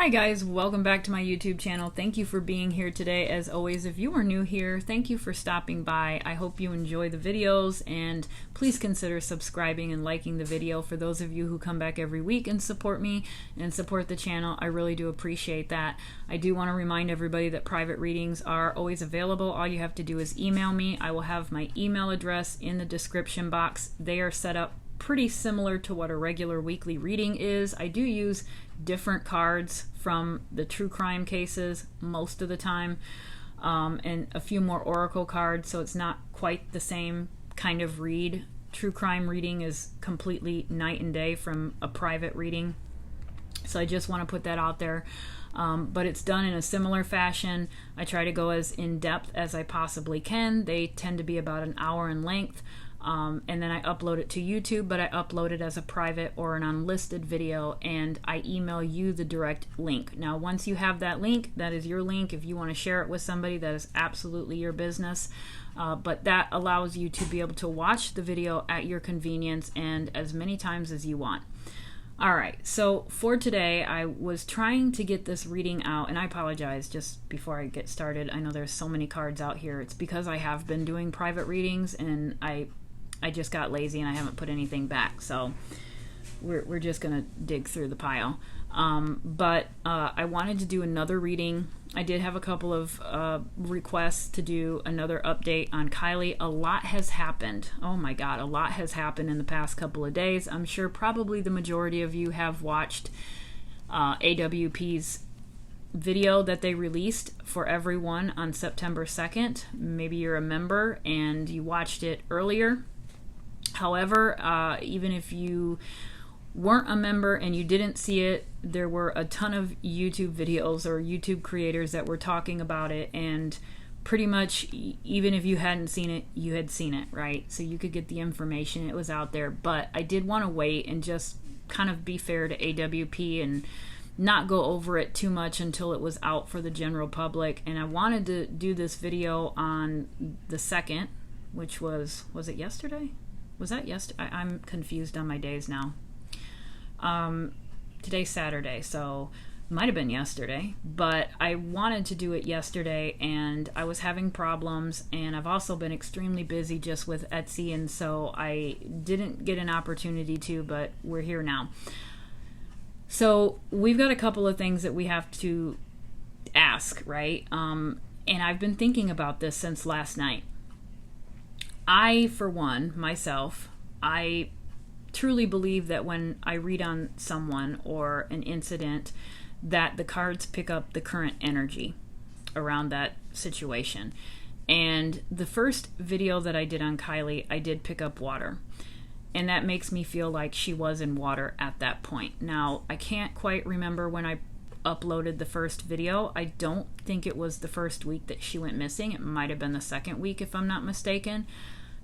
Hi guys, welcome back to my YouTube channel. Thank you for being here today. As always, if you are new here, thank you for stopping by. I hope you enjoy the videos and please consider subscribing and liking the video. For those of you who come back every week and support me and support the channel, I really do appreciate that. I do want to remind everybody that private readings are always available. All you have to do is email me. I will have my email address in the description box. They are set up pretty similar to what a regular weekly reading is. I do use different cards from the true crime cases most of the time, and a few more oracle cards, so it's not quite the same kind of read. True crime reading is completely night and day from a private reading, so I just want to put that out there. But it's done in a similar fashion. I try to go as in-depth as I possibly can. They tend to be about an hour in length. And then I upload it to YouTube, but I upload it as a private or an unlisted video, and I email you the direct link. Now, once you have that link, that is your link. If you want to share it with somebody, that is absolutely your business. But that allows you to be able to watch the video at your convenience and as many times as you want. Alright, so for today, I was trying to get this reading out, and I apologize just before I get started. I know there's so many cards out here. It's because I have been doing private readings, and I just got lazy and I haven't put anything back, so we're just gonna dig through the pile. But I wanted to do another reading. I did have a couple of requests to do another update on Kiely. A lot has happened. Oh my god, a lot has happened in the past couple of days. I'm sure probably the majority of you have watched AWP's video that they released for everyone on September 2nd. Maybe you're a member and you watched it earlier. However, even if you weren't a member and you didn't see it, there were a ton of YouTube videos or YouTube creators that were talking about it, and pretty much even if you hadn't seen it, you had seen it, right? So you could get the information. It was out there. But I did want to wait and just kind of be fair to AWP and not go over it too much until it was out for the general public. And I wanted to do this video on the 2nd, which was it yesterday? Was that yesterday? I'm confused on my days now. Today's Saturday, so might have been yesterday, but I wanted to do it yesterday and I was having problems, and I've also been extremely busy just with Etsy, and so I didn't get an opportunity to, but we're here now. So we've got a couple of things that we have to ask, right? And I've been thinking about this since last night. I, for one, myself, I truly believe that when I read on someone or an incident, that the cards pick up the current energy around that situation. And the first video that I did on Kiely, I did pick up water. And that makes me feel like she was in water at that point. Now, I can't quite remember when I uploaded the first video. I don't think it was the first week that she went missing. It might have been the second week, if I'm not mistaken.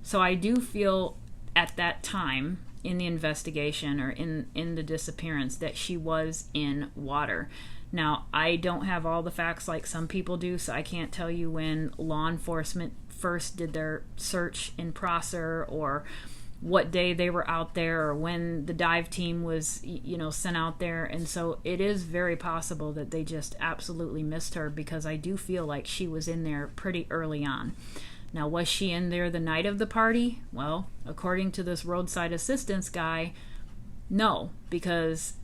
So I do feel at that time in the investigation or in the disappearance that she was in water. Now, I don't have all the facts like some people do, so I can't tell you when law enforcement first did their search in Prosser, or what day they were out there, or when the dive team was, sent out there. And so it is very possible that they just absolutely missed her, because I do feel like she was in there pretty early on. Now, was she in there the night of the party? Well, according to this roadside assistance guy, no, because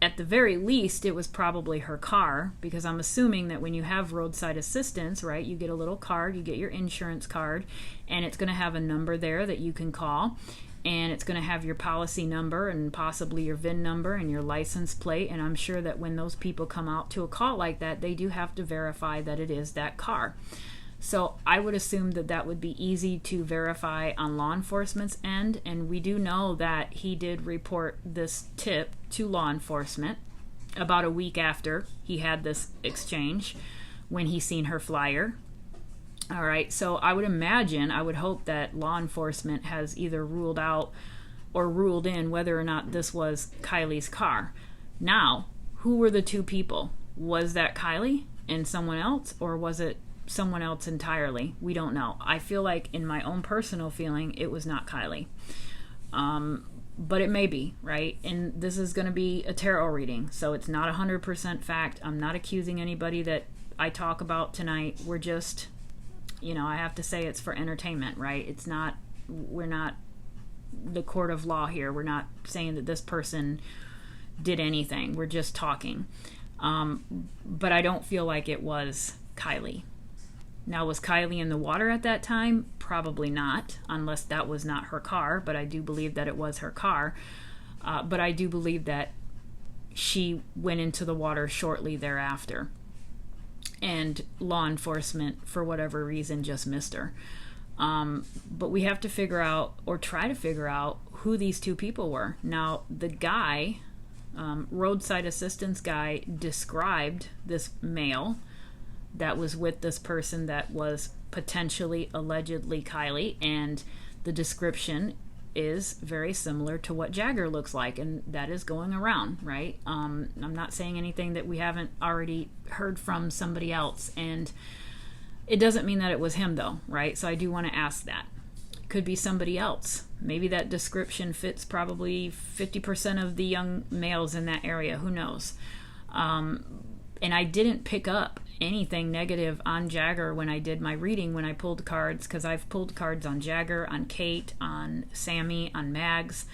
at the very least, it was probably her car, because I'm assuming that when you have roadside assistance, right, you get a little card, you get your insurance card, and it's going to have a number there that you can call, and it's going to have your policy number and possibly your VIN number and your license plate. And I'm sure that when those people come out to a call like that, they do have to verify that it is that car. So I would assume that that would be easy to verify on law enforcement's end, and we do know that he did report this tip to law enforcement about a week after he had this exchange, when he seen her flyer. All right, so I would hope that law enforcement has either ruled out or ruled in whether or not this was Kiely's car. Now, who were the two people? Was that Kiely and someone else, or was it someone else entirely? We don't know. I feel like, in my own personal feeling, it was not Kiely. But it may be, right? And this is going to be a tarot reading, so it's not 100% fact. I'm not accusing anybody that I talk about tonight. We're just, I have to say it's for entertainment, right? We're not the court of law here. We're not saying that this person did anything. We're just talking. But I don't feel like it was Kiely. Now, was Kiely in the water at that time? Probably not, unless that was not her car, but I do believe that it was her car. But I do believe that she went into the water shortly thereafter. And law enforcement, for whatever reason, just missed her. But we have to figure out, or try to figure out, who these two people were. Now, the guy, roadside assistance guy, described this male that was with this person that was potentially, allegedly Kiely, and the description is very similar to what Jagger looks like, and that is going around, right? I'm not saying anything that we haven't already heard from somebody else, and it doesn't mean that it was him, though, right? So I do want to ask that. Could be somebody else. Maybe that description fits probably 50% of the young males in that area. Who knows? And I didn't pick up anything negative on Jagger when I did my reading, when I pulled cards, because I've pulled cards on Jagger, on Kate, on Sammy, on Mags.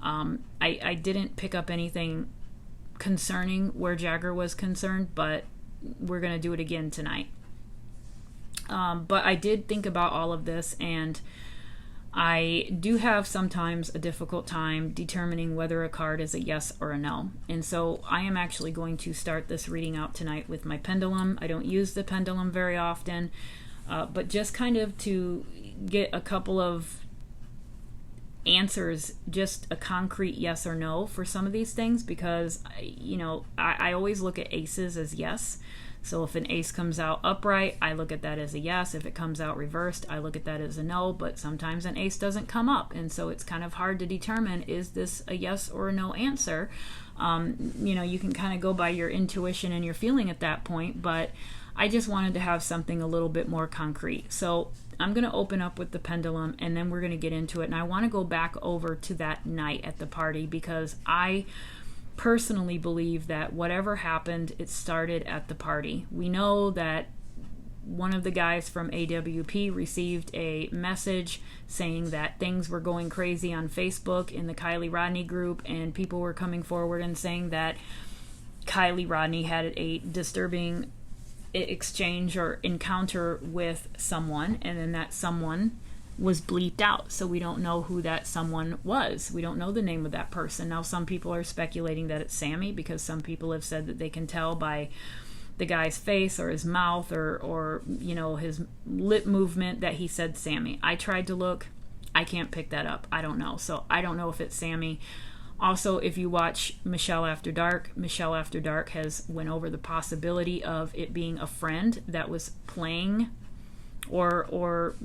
I didn't pick up anything concerning where Jagger was concerned, but we're going to do it again tonight. But I did think about all of this, and I do have sometimes a difficult time determining whether a card is a yes or a no. And so I am actually going to start this reading out tonight with my pendulum. I don't use the pendulum very often, but just kind of to get a couple of answers, just a concrete yes or no for some of these things, because, I always look at aces as yes. So if an ace comes out upright, I look at that as a yes. If it comes out reversed, I look at that as a no. But sometimes an ace doesn't come up, and so it's kind of hard to determine, is this a yes or a no answer? You can kind of go by your intuition and your feeling at that point, but I just wanted to have something a little bit more concrete. So I'm going to open up with the pendulum, and then we're going to get into it. And I want to go back over to that night at the party, because I personally believe that whatever happened, it started at the party. We know that one of the guys from AWP received a message saying that things were going crazy on Facebook in the Kiely Rodni group, and people were coming forward and saying that Kiely Rodni had a disturbing exchange or encounter with someone, and then that someone was bleeped out, so we don't know who that someone was. We don't know the name of that person. Now, some people are speculating that it's Sammy, because some people have said that they can tell by the guy's face or his mouth or his lip movement that he said Sammy. I tried to look. I can't pick that up. I don't know. So I don't know if it's Sammy. Also, if you watch Michelle After Dark has went over the possibility of it being a friend that was playing or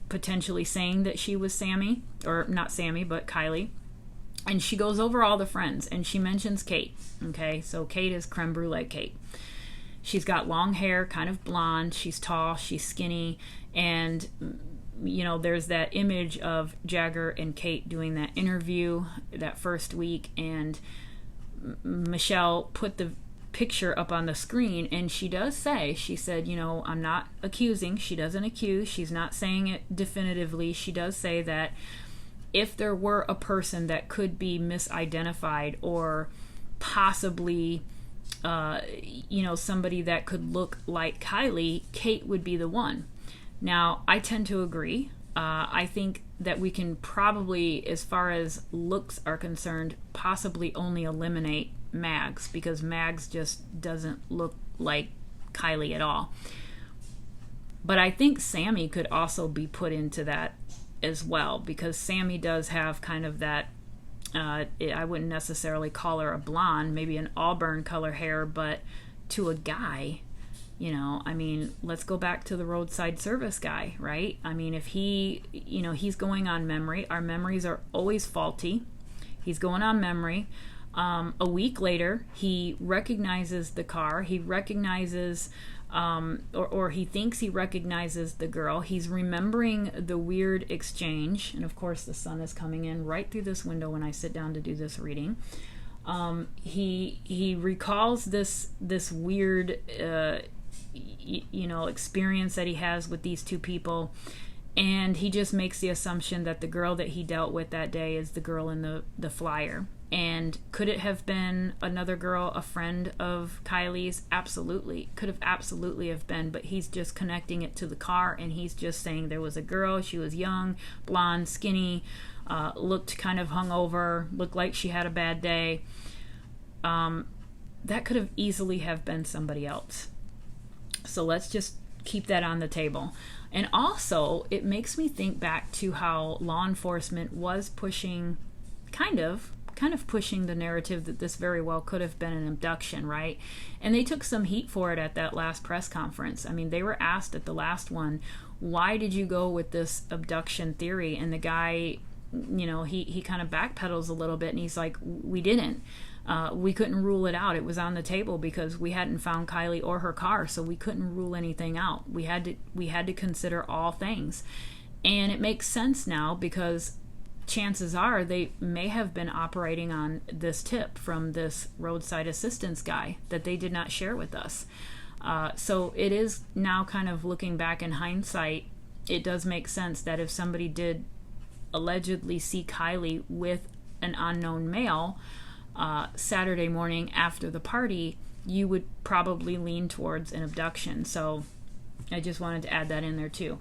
potentially saying that she was Sammy, or not Sammy, but Kiely. And she goes over all the friends, and she mentions Kate. Okay, so Kate is creme brulee Kate. She's got long hair, kind of blonde. She's tall, she's skinny, and there's that image of Jagger and Kate doing that interview that first week, and Michelle put the picture up on the screen, and she said, I'm not accusing. She doesn't accuse. She's not saying it definitively. She does say that if there were a person that could be misidentified, or possibly somebody that could look like Kiely, Kate would be the one. Now, I tend to agree. I think that we can probably, as far as looks are concerned, possibly only eliminate Mags, because Mags just doesn't look like Kiely at all. But I think Sammy could also be put into that as well, because Sammy does have kind of that, I wouldn't necessarily call her a blonde, maybe an auburn color hair, but to a guy, let's go back to the roadside service guy, right? If he's going on memory. Our memories are always faulty. He's going on memory. A week later, he recognizes the car. He recognizes or he thinks he recognizes the girl. He's remembering the weird exchange, and of course the sun is coming in right through this window when I sit down to do this reading. He recalls this weird experience that he has with these two people, and he just makes the assumption that the girl that he dealt with that day is the girl in the flyer. And could it have been another girl, a friend of Kiely's? Absolutely. Could have absolutely have been, but he's just connecting it to the car, and he's just saying there was a girl, she was young, blonde, skinny, looked kind of hungover, looked like she had a bad day. That could have easily have been somebody else. So let's just keep that on the table. And also, it makes me think back to how law enforcement was pushing, kind of pushing the narrative that this very well could have been an abduction, right? And they took some heat for it at that last press conference. I mean, they were asked at the last one, why did you go with this abduction theory? And the guy, he kind of backpedals a little bit, and he's like, we didn't. We couldn't rule it out. It was on the table because we hadn't found Kiely or her car, so we couldn't rule anything out. We had to consider all things. And it makes sense now because chances are they may have been operating on this tip from this roadside assistance guy that they did not share with us. So it is now kind of looking back in hindsight, it does make sense that if somebody did allegedly see Kiely with an unknown male Saturday morning after the party, you would probably lean towards an abduction. So I just wanted to add that in there too.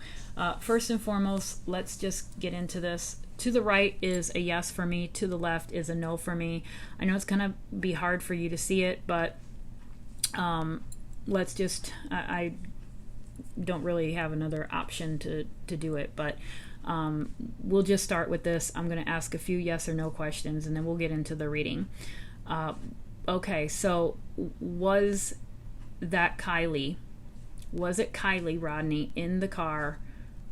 First and foremost, let's just get into this. To the right is a yes for me. To the left is a no for me. I know it's going to be hard for you to see it, but let's just... I don't really have another option to do it, but we'll just start with this. I'm going to ask a few yes or no questions, and then we'll get into the reading. Okay, so was that Kiely? Was it Kiely, Rodney, in the car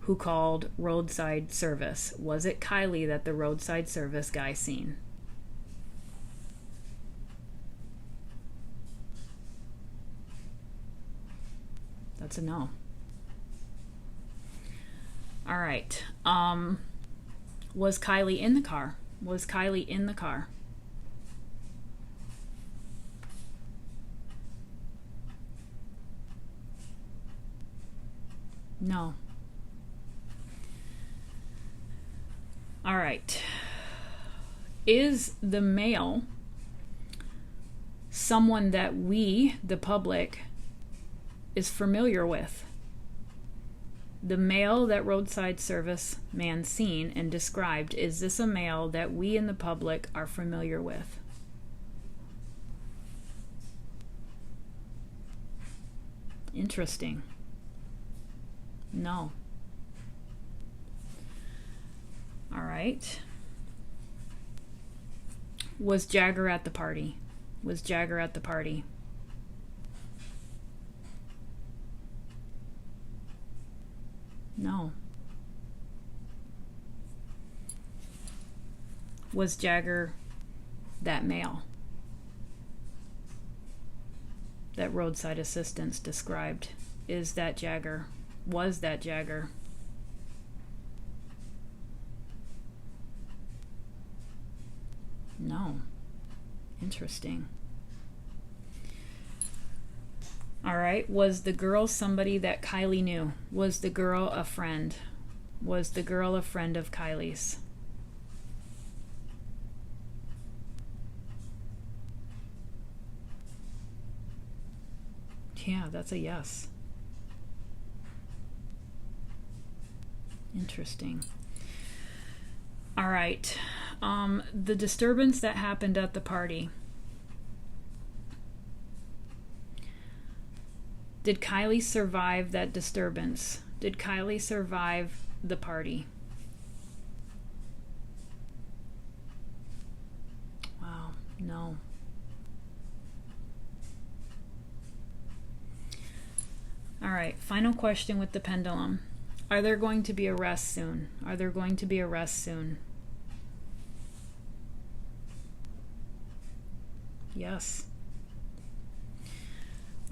who called roadside service? Was it Kiely that the roadside service guy seen? That's a no. All right. Was Kiely in the car? Was Kiely in the car? No. All right. Is the male someone that we, the public, is familiar with? The male that roadside service man seen and described, is this a male that we in the public are familiar with? Interesting. No. All right. Was Jagger at the party? Was Jagger at the party? No. Was Jagger that male that roadside assistance described? Is that Jagger? Was that Jagger? No. Interesting. All right. Was the girl somebody that Kiely knew? Was the girl a friend? Was the girl a friend of Kiely's? Yeah, that's a yes. Interesting. All right. The disturbance that happened at the party. Did Kiely survive that disturbance? Did Kiely survive the party? Wow, no. All right, final question with the pendulum. Are there going to be arrests soon? Are there going to be arrests soon? Yes.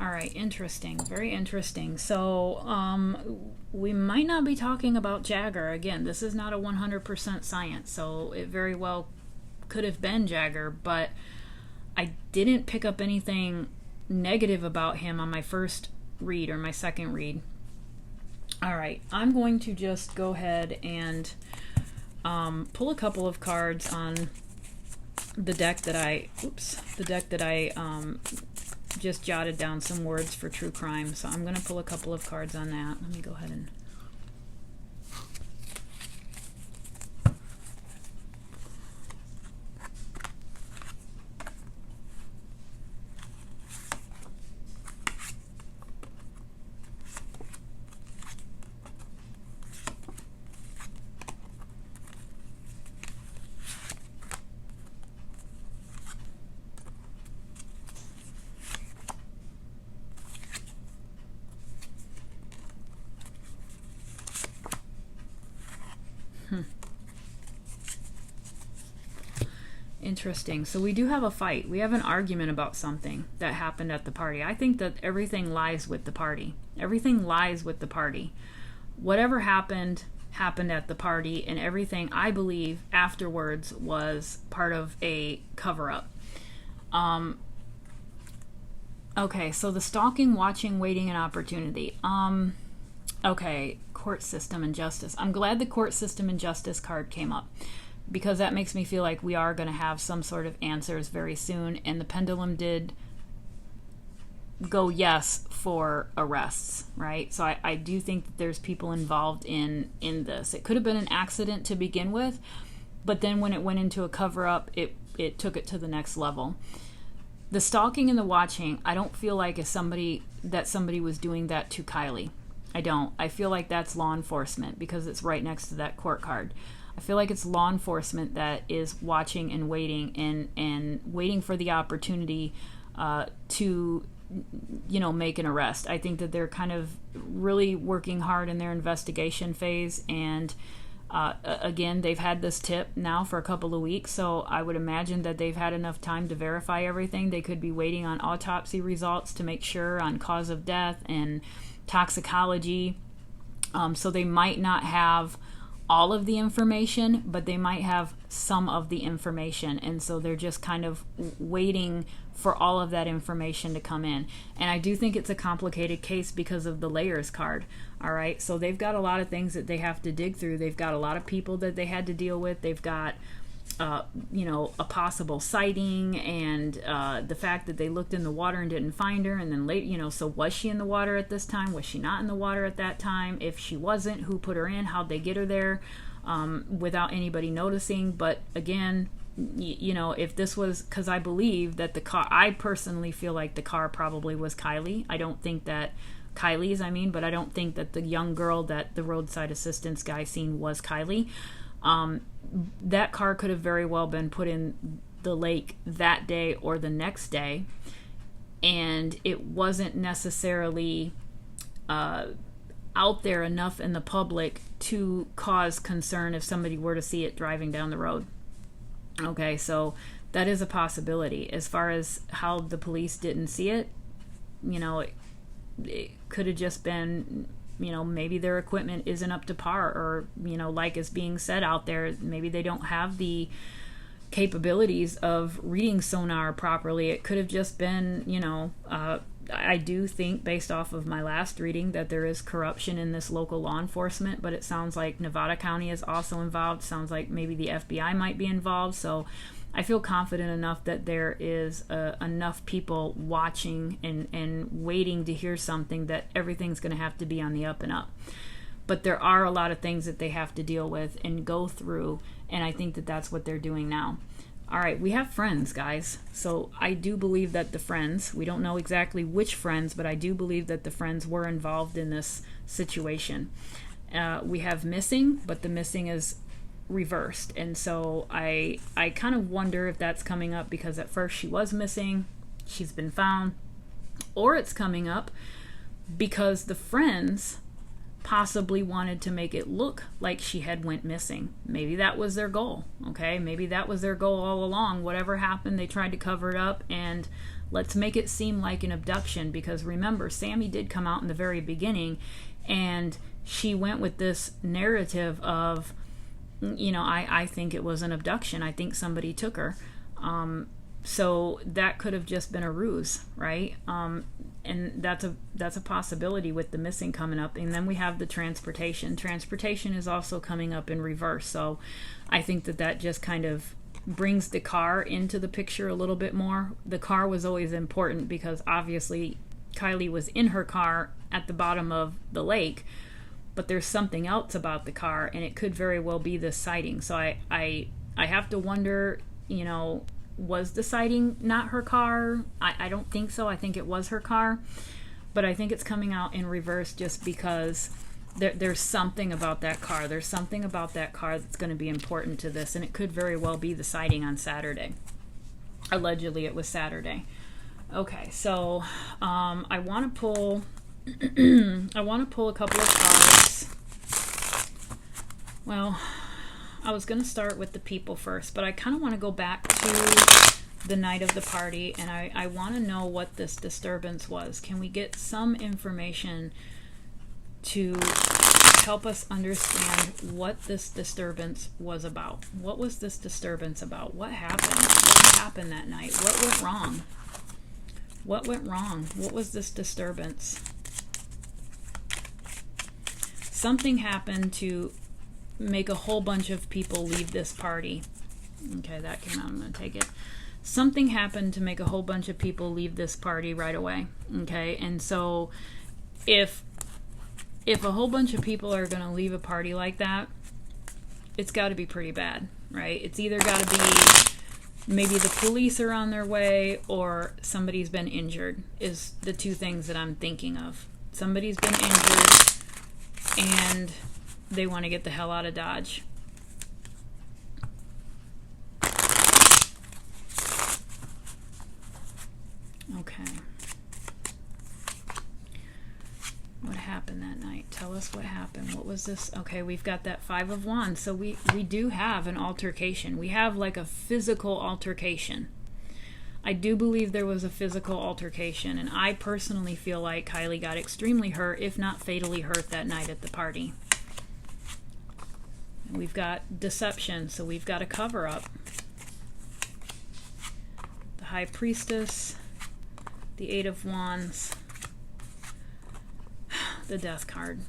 All right, interesting. Very interesting. So, we might not be talking about Jagger. Again, this is not a 100% science, so it very well could have been Jagger, but I didn't pick up anything negative about him on my first read or my second read. All right, I'm going to just go ahead and pull a couple of cards on the deck that I just jotted down some words for true crime. So I'm going to pull a couple of cards on that. Let me go ahead and interesting. So we do have a fight. We have an argument about something that happened at the party. I think that everything lies with the party. Everything lies with the party. Whatever happened at the party, and everything I believe afterwards was part of a cover-up. Okay, so the stalking, watching, waiting, and opportunity. Okay, court system and justice. I'm glad the court system and justice card came up, because that makes me feel like we are going to have some sort of answers very soon, and the pendulum did go yes for arrests, right? So I do think that there's people involved in this. It could have been an accident to begin with, but then when it went into a cover-up, it took it to the next level. The stalking and the watching, I don't feel like somebody was doing that to Kiely. I don't. I feel like that's law enforcement, because it's right next to that court card. I feel like it's law enforcement that is watching and waiting and waiting for the opportunity to, make an arrest. I think that they're kind of really working hard in their investigation phase, and again, they've had this tip now for a couple of weeks, so I would imagine that they've had enough time to verify everything. They could be waiting on autopsy results to make sure on cause of death and toxicology. So they might not have all of the information, but they might have some of the information, and so they're just kind of waiting for all of that information to come in. And I do think it's a complicated case because of the layers card. All right, so they've got a lot of things that they have to dig through. They've got a lot of people that they had to deal with. They've got a possible sighting, and the fact that they looked in the water and didn't find her, and then later, so was she in the water at this time? Was she not in the water at that time? If she wasn't, who put her in? How'd they get her there without anybody noticing? But again, if this was, because I believe that the car, I personally feel like the car probably was Kiely. I don't think that Kiely's, but I don't think that the young girl that the roadside assistance guy seen was Kiely. That car could have very well been put in the lake that day or the next day, and it wasn't necessarily out there enough in the public to cause concern if somebody were to see it driving down the road. Okay, so that is a possibility. As far as how the police didn't see it, it could have just been, maybe their equipment isn't up to par, or, like is being said out there, maybe they don't have the capabilities of reading sonar properly. It could have just been, I do think, based off of my last reading, that there is corruption in this local law enforcement, but it sounds like Nevada County is also involved. Sounds like maybe the FBI might be involved. So I feel confident enough that there is enough people watching and waiting to hear something, that everything's going to have to be on the up and up. But there are a lot of things that they have to deal with and go through, and I think that that's what they're doing now. All right, we have friends, guys. So I do believe that the friends, we don't know exactly which friends, but I do believe that the friends were involved in this situation. We have missing, but the missing is reversed, and so I kind of wonder if that's coming up because at first she was missing, she's been found, or it's coming up because the friends possibly wanted to make it look like she had went missing. Maybe that was their goal. Okay, maybe that was their goal all along. Whatever happened, they tried to cover it up, and Let's make it seem like an abduction, because remember, Sammy did come out in the very beginning, and she went with this narrative of, I think it was an abduction. I think somebody took her. So that could have just been a ruse, right? And that's a possibility with the missing coming up. And then we have the transportation. Transportation is also coming up in reverse. So I think that just kind of brings the car into the picture a little bit more. The car was always important because obviously Kiely was in her car at the bottom of the lake, but there's something else about the car, and it could very well be this sighting. So I have to wonder, was the sighting not her car? I don't think so. I think it was her car, but I think it's coming out in reverse just because there's something about that car. There's something about that car that's going to be important to this, and it could very well be the sighting on Saturday. Allegedly, it was Saturday. Okay, so I want to pull a couple of cards. Well, I was going to start with the people first, but I kind of want to go back to the night of the party, and I want to know what this disturbance was. Can we get some information to help us understand what this disturbance was about? What was this disturbance about? What happened? What happened that night? What went wrong? What went wrong? What was this disturbance? Something happened to make a whole bunch of people leave this party. Okay, that came out. I'm going to take it. Something happened to make a whole bunch of people leave this party right away. Okay, and so if a whole bunch of people are going to leave a party like that, it's got to be pretty bad, right? It's either got to be maybe the police are on their way or somebody's been injured is the two things that I'm thinking of. Somebody's been injured and they want to get the hell out of Dodge. Okay. What happened that night? Tell us what happened. What was this? Okay, we've got that Five of Wands. So we do have an altercation. We have like a physical altercation. I do believe there was a physical altercation, and I personally feel like Kiely got extremely hurt, if not fatally hurt, that night at the party. And we've got deception, so we've got a cover-up. The High Priestess, the Eight of Wands, the Death card.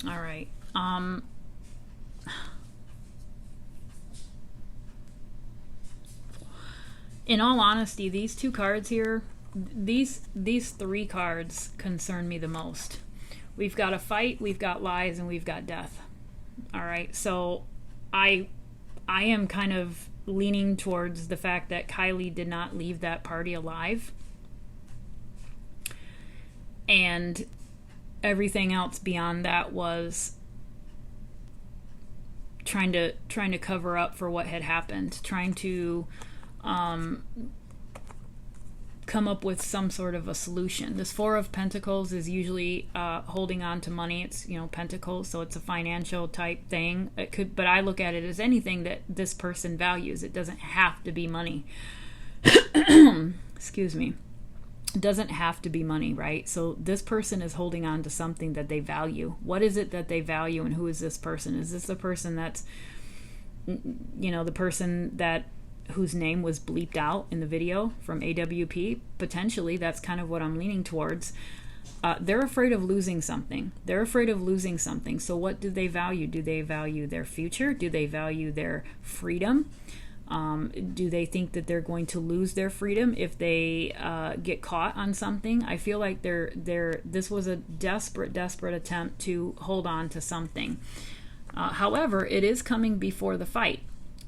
All right. In all honesty, these two cards here, these three cards concern me the most. We've got a fight, we've got lies, and we've got death. All right. So I am kind of leaning towards the fact that Kiely did not leave that party alive. And everything else beyond that was trying to cover up for what had happened, trying to come up with some sort of a solution. This Four of Pentacles is usually holding on to money. It's, Pentacles, so it's a financial type thing. It could, but I look at it as anything that this person values. It doesn't have to be money. Excuse me. It doesn't have to be money, right? So this person is holding on to something that they value. What is it that they value, and who is this person? Is this the person that's, the person that whose name was bleeped out in the video from AWP? Potentially, that's kind of what I'm leaning towards. They're afraid of losing something. So what do they value? Do they value their future? Do they value their freedom? Do they think that they're going to lose their freedom if they get caught on something? I feel like this was a desperate attempt to hold on to something. However, it is coming before the fight.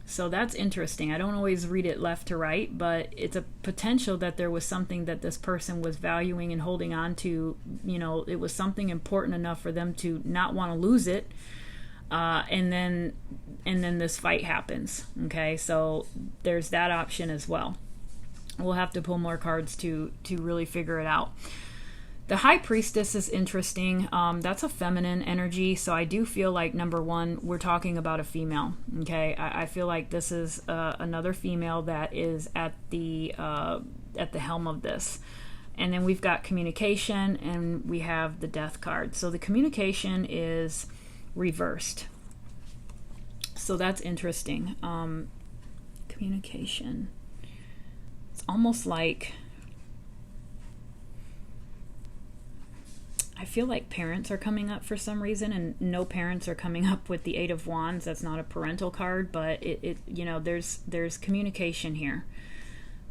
So that's interesting. I don't always read it left to right, but it's a potential that there was something that this person was valuing and holding on to. It was something important enough for them to not want to lose it. And then this fight happens. Okay, so there's that option as well. We'll have to pull more cards to really figure it out. The High Priestess is interesting. That's a feminine energy, so I do feel like, number one, we're talking about a female. Okay, I feel like this is another female that is at the at the helm of this. And then we've got communication, and we have the death card. So the communication is reversed. So that's interesting. Communication. It's almost like, I feel like parents are coming up for some reason, and no parents are coming up with the Eight of Wands. That's not a parental card, but it there's communication here.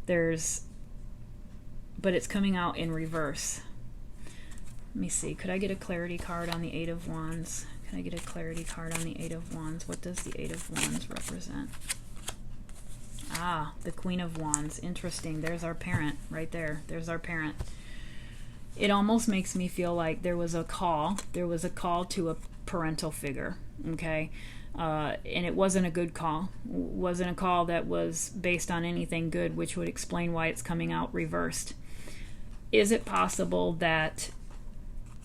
But it's coming out in reverse. Let me see. Could I get a clarity card on the Eight of Wands? Can I get a clarity card on the Eight of Wands? What does the Eight of Wands represent? Ah, the Queen of Wands. Interesting. There's our parent right there. There's our parent. It almost makes me feel like there was a call. There was a call to a parental figure, okay? And it wasn't a good call. It wasn't a call that was based on anything good, which would explain why it's coming out reversed. Is it possible that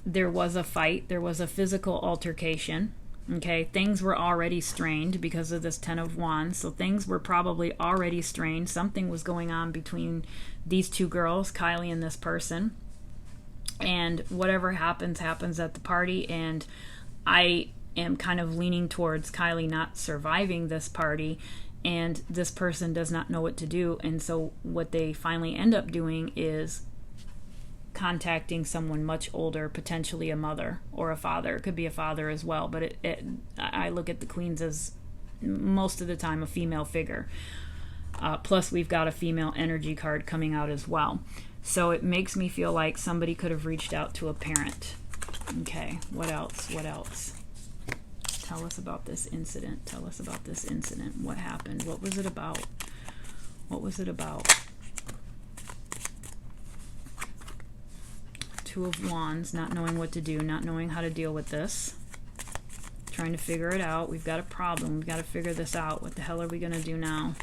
there was a fight, there was a physical altercation, okay? Things were already strained because of this Ten of Wands, so things were probably already strained. Something was going on between these two girls, Kiely and this person. And whatever happens at the party, and I am kind of leaning towards Kiely not surviving this party, and this person does not know what to do. And so what they finally end up doing is contacting someone much older, potentially a mother or a father. It could be a father as well, but I look at the queens as most of the time a female figure. Plus we've got a female energy card coming out as well. So it makes me feel like somebody could have reached out to a parent. Okay, what else? What else? Tell us about this incident. Tell us about this incident. What happened? What was it about? What was it about? Two of Wands, not knowing what to do, not knowing how to deal with this. Trying to figure it out. We've got a problem. We've got to figure this out. What the hell are we going to do now?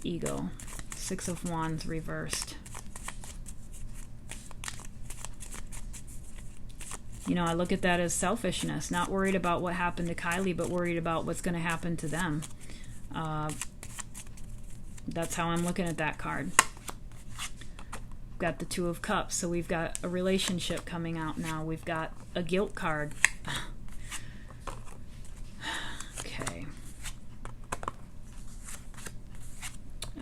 Ego. Six of Wands reversed. You know, I look at that as selfishness. Not worried about what happened to Kiely, but worried about what's going to happen to them. That's how I'm looking at that card. Got the Two of Cups, so we've got a relationship coming out now. We've got a guilt card.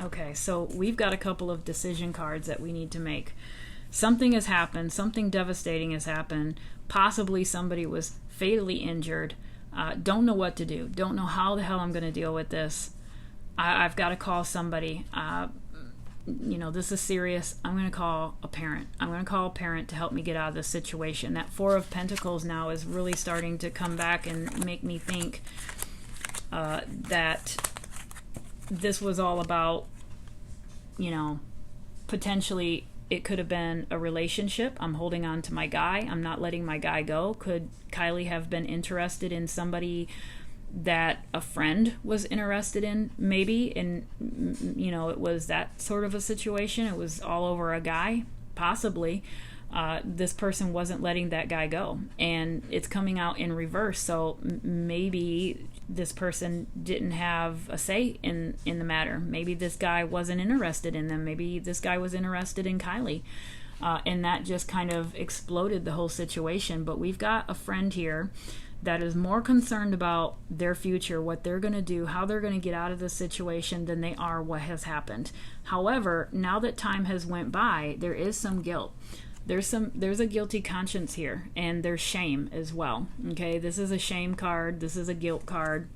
Okay, so we've got a couple of decision cards that we need to make. Something has happened. Something devastating has happened. Possibly somebody was fatally injured. Don't know what to do. Don't know how the hell I'm going to deal with this. I've got to call somebody. This is serious. I'm going to call a parent. I'm going to call a parent to help me get out of this situation. That Four of Pentacles now is really starting to come back and make me think that this was all about, potentially it could have been a relationship. I'm holding on to my guy. I'm not letting my guy go. Could Kiely have been interested in somebody that a friend was interested in, maybe? And, it was that sort of a situation. It was all over a guy, possibly. This person wasn't letting that guy go, and it's coming out in reverse. So maybe this person didn't have a say in the matter. Maybe this guy wasn't interested in them. Maybe this guy was interested in Kiely, and that just kind of exploded the whole situation. But we've got a friend here that is more concerned about their future, what they're going to do, how they're going to get out of this situation, than they are what has happened. However, now that time has went by, there is some guilt. There's a guilty conscience here, and there's shame as well. Okay, this is a shame card. This is a guilt card.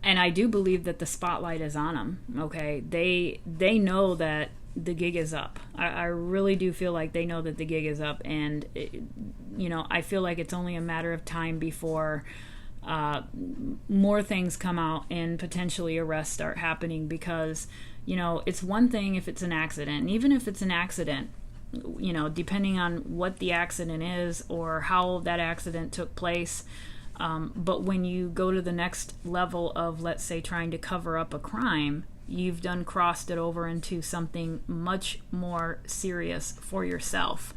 And I do believe that the spotlight is on them. Okay, they know that the gig is up. I really do feel like they know that the gig is up, and I feel like it's only a matter of time before more things come out and potentially arrests start happening. Because it's one thing if it's an accident, and even if it's an accident, depending on what the accident is or how that accident took place. But when you go to the next level of, let's say, trying to cover up a crime, you've done crossed it over into something much more serious for yourself.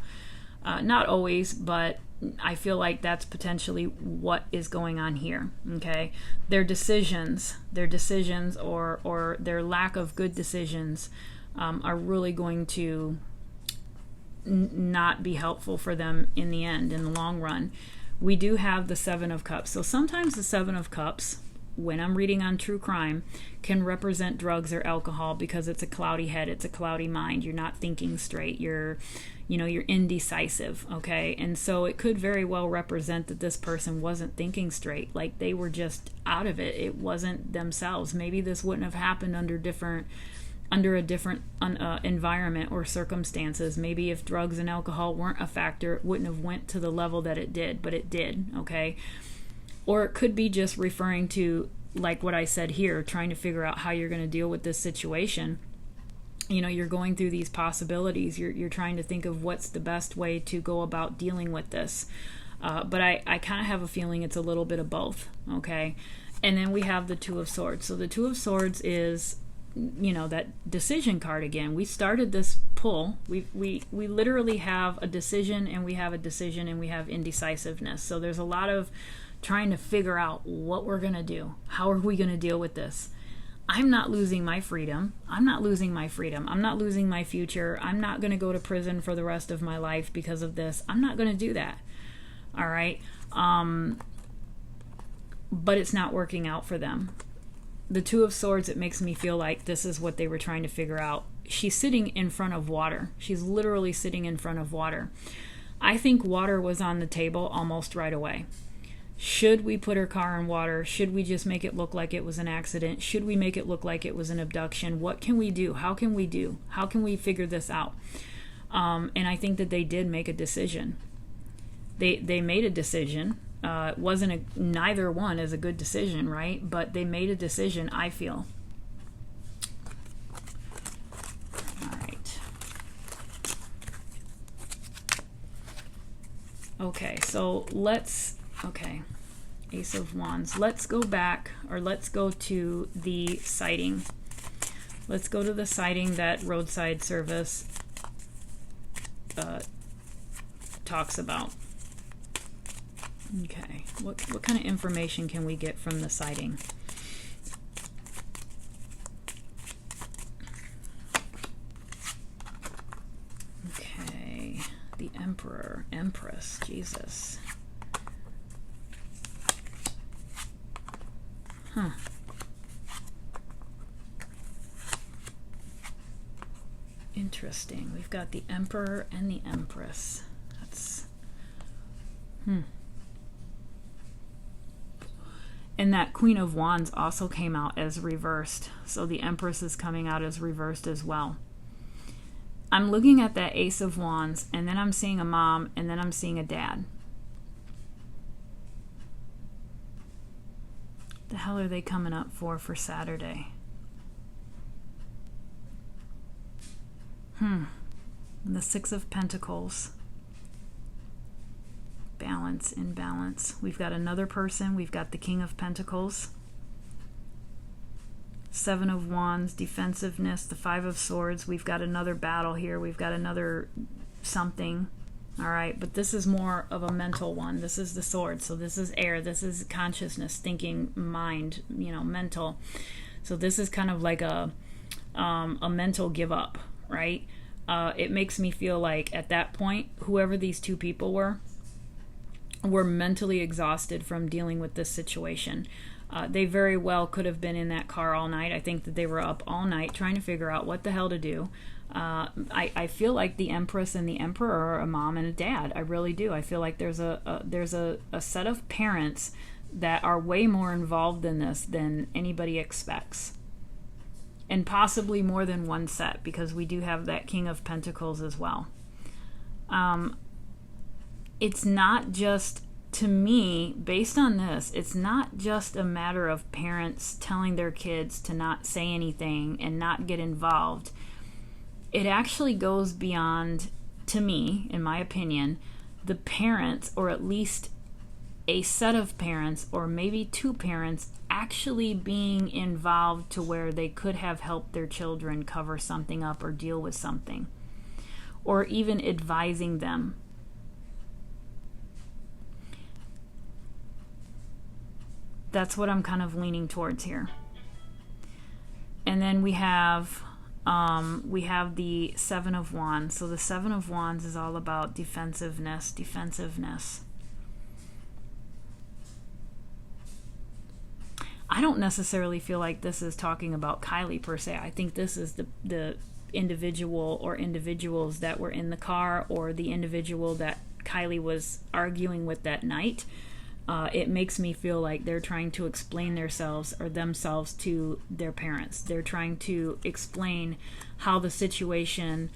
Not always, but I feel like that's potentially what is going on here. Okay, their decisions or their lack of good decisions are really going to not be helpful for them in the end, in the long run. We do have the Seven of Cups. So sometimes the Seven of Cups, when I'm reading on true crime, can represent drugs or alcohol because it's a cloudy head, it's a cloudy mind. You're not thinking straight. You're indecisive, okay? And so it could very well represent that this person wasn't thinking straight, like they were just out of it. It wasn't themselves. Maybe this wouldn't have happened under a different environment or circumstances. Maybe if drugs and alcohol weren't a factor, it wouldn't have went to the level that it did, but it did, okay? Or it could be just referring to, like what I said here, trying to figure out how you're going to deal with this situation. You're going through these possibilities. You're trying to think of what's the best way to go about dealing with this. But I kind of have a feeling it's a little bit of both, okay? And then we have the Two of Swords. So the Two of Swords is, that decision card again. We started this pull. We literally have a decision, and we have a decision, and we have indecisiveness. So there's a lot of trying to figure out what we're going to do. How are we going to deal with this? I'm not losing my freedom. I'm not losing my freedom. I'm not losing my future. I'm not going to go to prison for the rest of my life because of this. I'm not going to do that. All right. But it's not working out for them. The Two of Swords, it makes me feel like this is what they were trying to figure out. She's sitting in front of water. She's literally sitting in front of water. I think water was on the table almost right away. Should we put her car in water? Should we just make it look like it was an accident? Should we make it look like it was an abduction? What can we do? How can we do? How can we figure this out? And I think that they did make a decision. They made a decision. It wasn't neither one is a good decision, right? But they made a decision, I feel. All right. Okay, so okay, Ace of Wands. Let's go back, or let's go to the sighting. Let's go to the sighting that roadside service talks about. Okay, what kind of information can we get from the sighting? Okay, the Emperor, Empress, Jesus. Huh. Interesting. We've got the Emperor and the Empress. That's... And that Queen of Wands also came out as reversed. So the Empress is coming out as reversed as well. I'm looking at that Ace of Wands, and then I'm seeing a mom, and then I'm seeing a dad. The hell are they coming up for Saturday? The Six of Pentacles. Balance, imbalance. We've got another person. We've got the King of Pentacles. Seven of Wands, defensiveness. The Five of Swords. We've got another battle here. We've got another something. All right, but this is more of a mental one. This is the sword. So this is air. This is consciousness, thinking, mind, mental. So this is kind of like a mental give up, right? It makes me feel like at that point, whoever these two people were mentally exhausted from dealing with this situation. They very well could have been in that car all night. I think that they were up all night trying to figure out what the hell to do. I feel like the Empress and the Emperor are a mom and a dad. I really do. I feel like there's a set of parents that are way more involved in this than anybody expects. And possibly more than one set, because we do have that King of Pentacles as well. It's not just, to me, based on this, it's not just a matter of parents telling their kids to not say anything and not get involved. It actually goes beyond, to me, in my opinion, the parents, or at least a set of parents, or maybe two parents, actually being involved to where they could have helped their children cover something up or deal with something, or even advising them. That's what I'm kind of leaning towards here. And then we have the Seven of Wands. So the Seven of Wands is all about defensiveness. I don't necessarily feel like this is talking about Kiely per se. I think this is the individual or individuals that were in the car, or the individual that Kiely was arguing with that night. It makes me feel like they're trying to explain themselves to their parents. They're trying to explain how the situation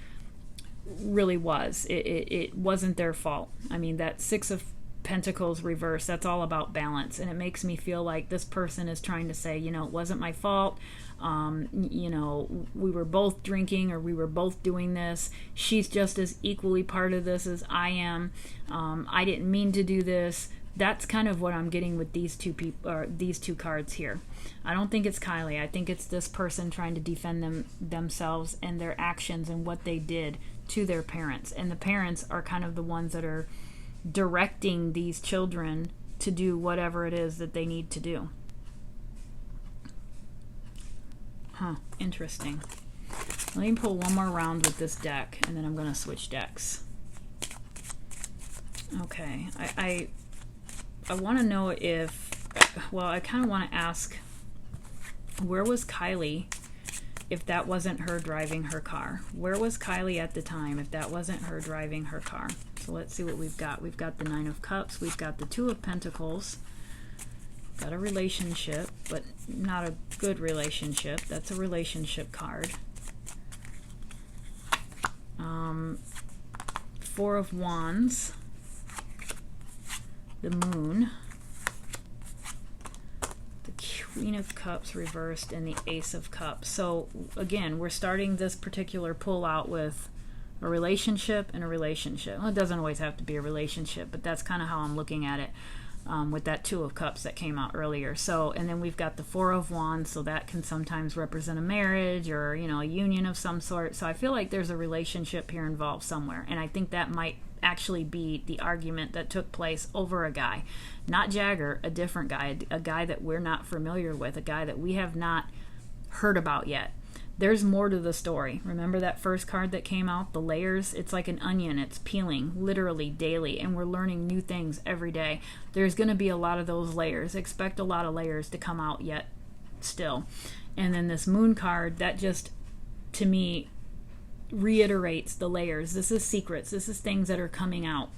really was. It wasn't their fault. I mean, that Six of Pentacles reverse, that's all about balance. And it makes me feel like this person is trying to say, it wasn't my fault. We were both drinking, or we were both doing this. She's just as equally part of this as I am. I didn't mean to do this. That's kind of what I'm getting with these two people, or these two cards here. I don't think it's Kiely. I think it's this person trying to defend themselves and their actions and what they did to their parents. And the parents are kind of the ones that are directing these children to do whatever it is that they need to do. Interesting. Let me pull one more round with this deck, and then I'm going to switch decks. Okay, I want to know if, I kind of want to ask, where was Kiely if that wasn't her driving her car? Where was Kiely at the time if that wasn't her driving her car? So let's see what we've got. We've got the Nine of Cups. We've got the Two of Pentacles. Got a relationship, but not a good relationship. That's a relationship card. Four of Wands. The Moon, the Queen of Cups reversed, and the Ace of Cups. So again, we're starting this particular pull out with a relationship and a relationship. Well, it doesn't always have to be a relationship, but that's kind of how I'm looking at it, with that Two of Cups that came out earlier. So, and then we've got the Four of Wands, so that can sometimes represent a marriage or, a union of some sort. So I feel like there's a relationship here involved somewhere, and I think that might actually be the argument that took place over a guy, not Jagger, a different guy, a guy that we're not familiar with, a guy that we have not heard about yet. There's more to the story. Remember that first card that came out, the layers? It's like an onion. It's peeling literally daily, and we're learning new things every day. There's going to be a lot of those layers. Expect a lot of layers to come out yet still. And then this Moon card, that just, to me, reiterates the layers. This is secrets. This is things that are coming out.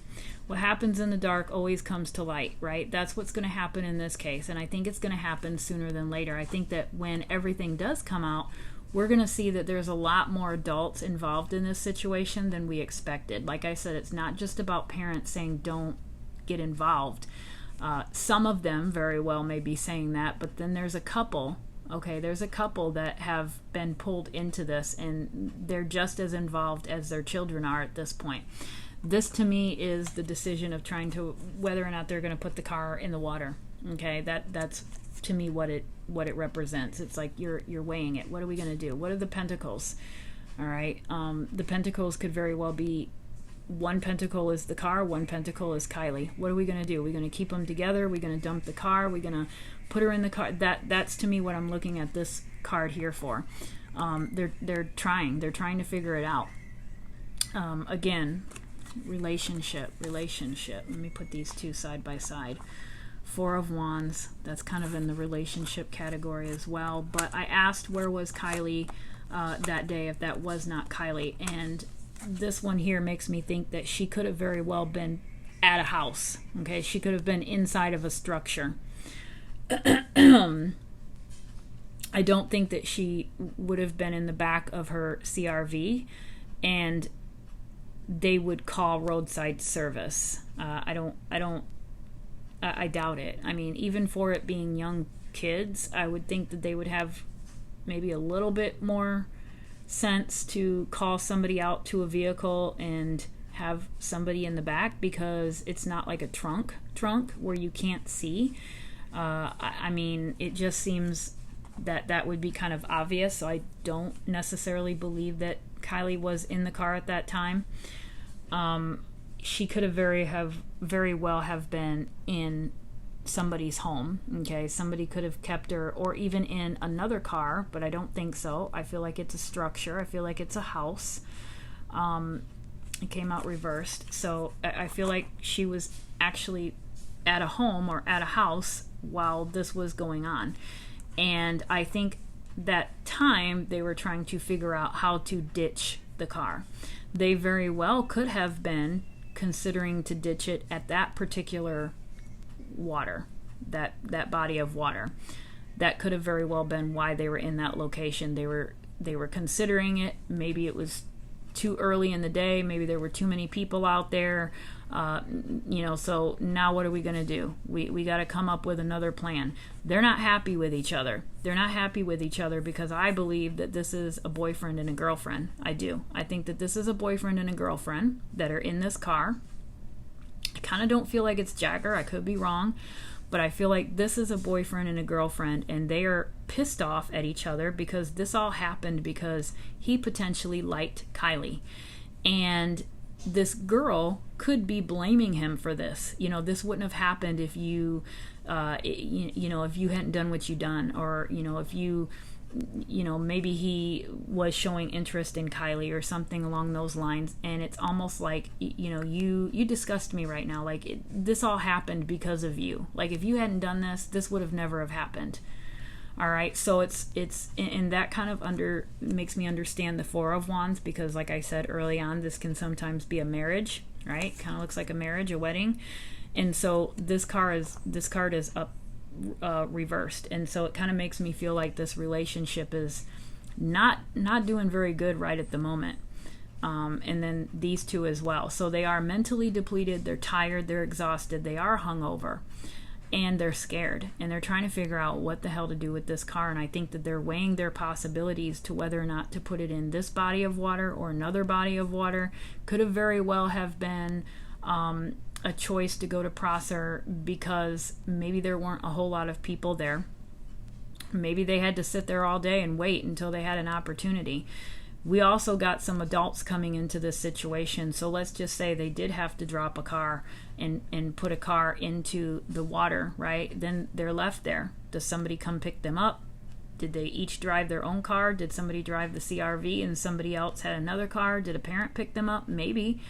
What happens in the dark always comes to light, right? That's what's going to happen in this case, and I think it's going to happen sooner than later. I think that when everything does come out, we're going to see that there's a lot more adults involved in this situation than we expected. Like I said, it's not just about parents saying don't get involved. Some of them very well may be saying that, but then there's a couple. Okay, there's a couple that have been pulled into this, and they're just as involved as their children are at this point. This, to me, is the decision of trying to, whether or not they're going to put the car in the water. Okay, that's to me what it represents. It's like you're weighing it. What are we going to do? What are the pentacles? All right, the pentacles could very well be, one pentacle is the car, one pentacle is Kiely. What are we going to do? Are we going to keep them together? Are we going to dump the car? Are we going to put her in the car? That's to me what I'm looking at this card here for. They're trying to figure it out. Again, relationship. Let me put these two side by side. Four of Wands, that's kind of in the relationship category as well. But I asked where was Kiely that day if that was not Kiely, and this one here makes me think that she could have very well been at a house. Okay, she could have been inside of a structure. I don't think that she would have been in the back of her CRV and they would call roadside service. I doubt it. I mean, even for it being young kids, I would think that they would have maybe a little bit more sense to call somebody out to a vehicle and have somebody in the back, because it's not like a trunk where you can't see. I mean, it just seems that would be kind of obvious, so I don't necessarily believe that Kiely was in the car at that time. She could have very well have been in somebody's home. Okay, somebody could have kept her, or even in another car, but I don't think so. I feel like it's a structure. I feel like it's a house. It came out reversed. So I feel like she was actually at a home or at a house while this was going on. And I think that time they were trying to figure out how to ditch the car. They very well could have been considering to ditch it at that particular water, that body of water. That could have very well been why they were in that location. They were considering it. Maybe it was too early in the day. Maybe there were too many people out there. So now what are we going to do? We got to come up with another plan. They're not happy with each other. They're not happy with each other because I believe that this is a boyfriend and a girlfriend. I do. I think that this is a boyfriend and a girlfriend that are in this car. I kind of don't feel like it's Jagger. I could be wrong. But I feel like this is a boyfriend and a girlfriend, and they are pissed off at each other because this all happened because he potentially liked Kiely. And this girl could be blaming him for this. This wouldn't have happened if if you hadn't done what you done, or, if you, maybe he was showing interest in Kiely or something along those lines. And it's almost like, you disgust me right now. Like this all happened because of you. Like if you hadn't done this would have never have happened. All right, so it's and that kind of makes me understand the Four of Wands, because like I said early on, this can sometimes be a marriage, right? Kind of looks like a marriage, a wedding. And so this card is up reversed, and so it kind of makes me feel like this relationship is not doing very good right at the moment. And then these two as well. So they are mentally depleted, they're tired, they're exhausted, they are hungover. And they're scared, and they're trying to figure out what the hell to do with this car. And I think that they're weighing their possibilities to whether or not to put it in this body of water or another body of water. Could have very well have been a choice to go to Prosser because maybe there weren't a whole lot of people there. Maybe they had to sit there all day and wait until they had an opportunity. We also got some adults coming into this situation, so let's just say they did have to drop a car and put a car into the water, right? Then they're left there. Does somebody come pick them up? Did they each drive their own car? Did somebody drive the CRV and somebody else had another car? Did a parent pick them up? Maybe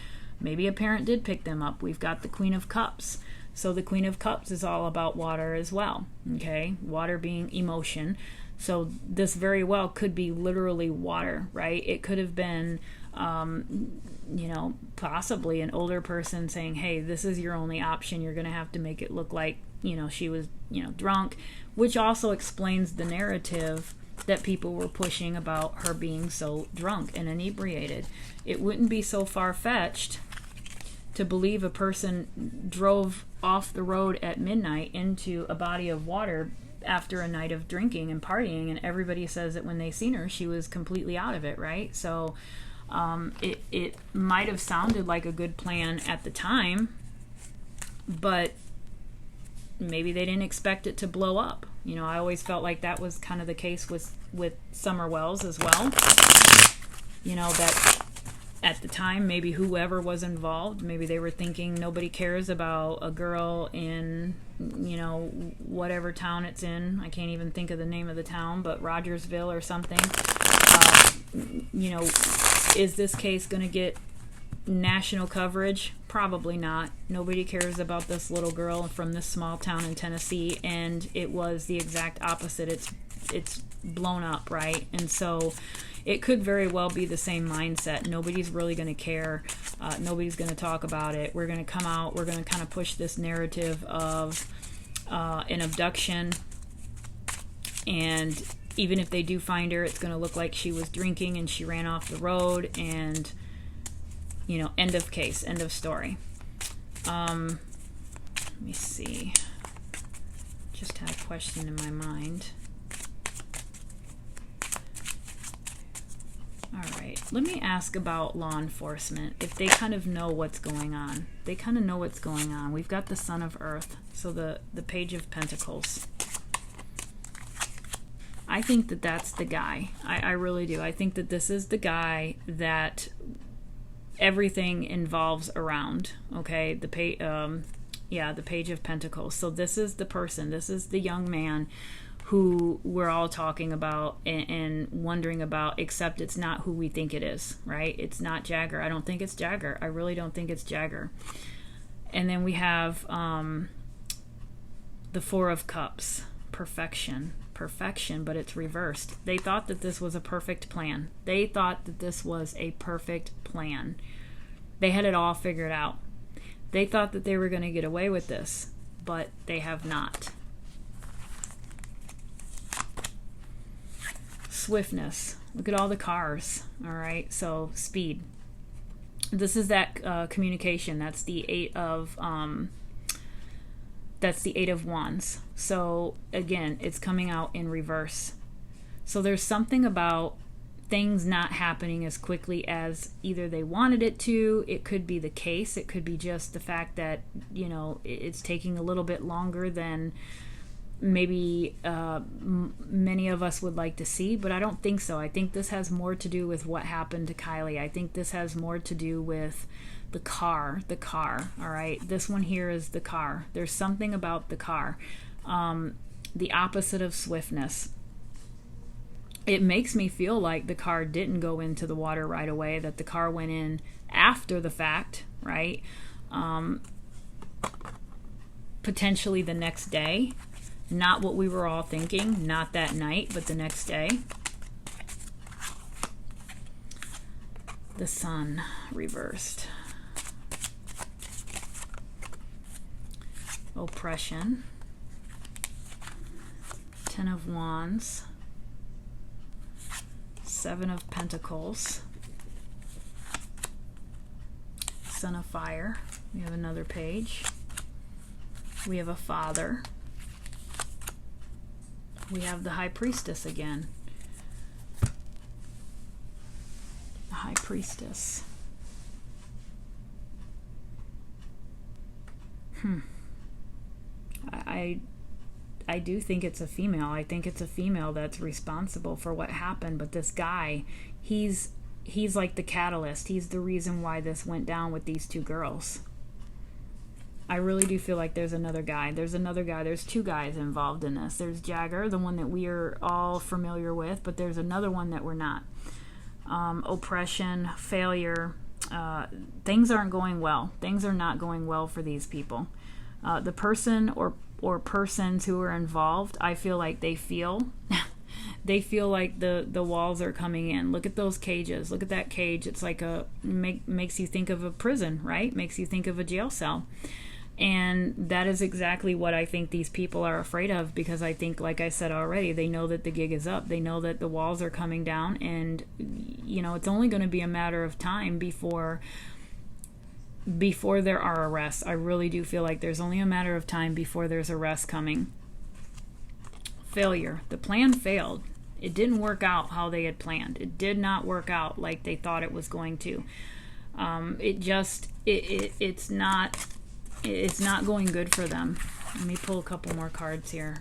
a parent did pick them up. We've got the Queen of Cups. So the Queen of Cups is all about water as well, okay? Water being emotion. So this very well could be literally water, right? It could have been, possibly an older person saying, hey, this is your only option. You're going to have to make it look like, she was, drunk, which also explains the narrative that people were pushing about her being so drunk and inebriated. It wouldn't be so far-fetched to believe a person drove off the road at midnight into a body of water after a night of drinking and partying, and everybody says that when they seen her, she was completely out of it, right? So it might have sounded like a good plan at the time, but maybe they didn't expect it to blow up. I always felt like that was kind of the case with Summer Wells as well. That at the time, maybe whoever was involved, maybe they were thinking nobody cares about a girl in, whatever town it's in. I can't even think of the name of the town, but Rogersville or something. Is this case going to get national coverage? Probably not. Nobody cares about this little girl from this small town in Tennessee, and it was the exact opposite. It's blown up, right? And so it could very well be the same mindset. Nobody's really going to care. Nobody's going to talk about it. We're going to come out. We're going to kind of push this narrative of an abduction. And even if they do find her, it's going to look like she was drinking and she ran off the road. And, end of case, end of story. Let me see. Just had a question in my mind. All right, let me ask about law enforcement, if they kind of know what's going on. They kind of know what's going on. We've got the Son of Earth, so the Page of Pentacles. I think that that's the guy. I really do. I think that this is the guy that everything involves around, okay? Yeah, the Page of Pentacles. So this is the person, this is the young man who we're all talking about and wondering about, except it's not who we think it is, right? It's not Jagger. I don't think it's Jagger. I really don't think it's Jagger. And then we have the Four of Cups. Perfection, but it's reversed. They thought that this was a perfect plan. They thought that this was a perfect plan. They had it all figured out. They thought that they were going to get away with this, but they have not. Swiftness. Look at all the cars. All right, so speed. This is that communication. That's the Eight of Wands. So again, it's coming out in reverse. So there's something about things not happening as quickly as either they wanted it to. It could be the case. It could be just the fact that, you know, it's taking a little bit longer than maybe many of us would like to see, but I don't think so. I think this has more to do with what happened to Kiely. I think this has more to do with the car, all right? This one here is the car. There's something about the car. The opposite of swiftness. It makes me feel like the car didn't go into the water right away, that the car went in after the fact, right? Potentially the next day. Not what we were all thinking, not that night, but the next day. The Sun reversed. Oppression. Ten of Wands. Seven of Pentacles. Son of Fire. We have another page. We have a Father. We have the High Priestess again. The High Priestess. I do think it's a female. I think it's a female that's responsible for what happened, but this guy, he's like the catalyst. He's the reason why this went down with these two girls. I really do feel like there's another guy. There's another guy. There's two guys involved in this. There's Jagger, the one that we are all familiar with, but there's another one that we're not. Oppression, failure. Things aren't going well. Things are not going well for these people. The person or persons who are involved, I feel like they feel like the walls are coming in. Look at those cages. Look at that cage. It's like makes you think of a prison, right? Makes you think of a jail cell. And that is exactly what I think these people are afraid of, because I think, like I said already, they know that the gig is up. They know that the walls are coming down, and you know, it's only going to be a matter of time before there are arrests. I really do feel like there's only a matter of time before there's arrests coming. Failure. The plan failed. It didn't work out how they had planned. It did not work out like they thought it was going to. It's not going good for them. Let me pull a couple more cards here.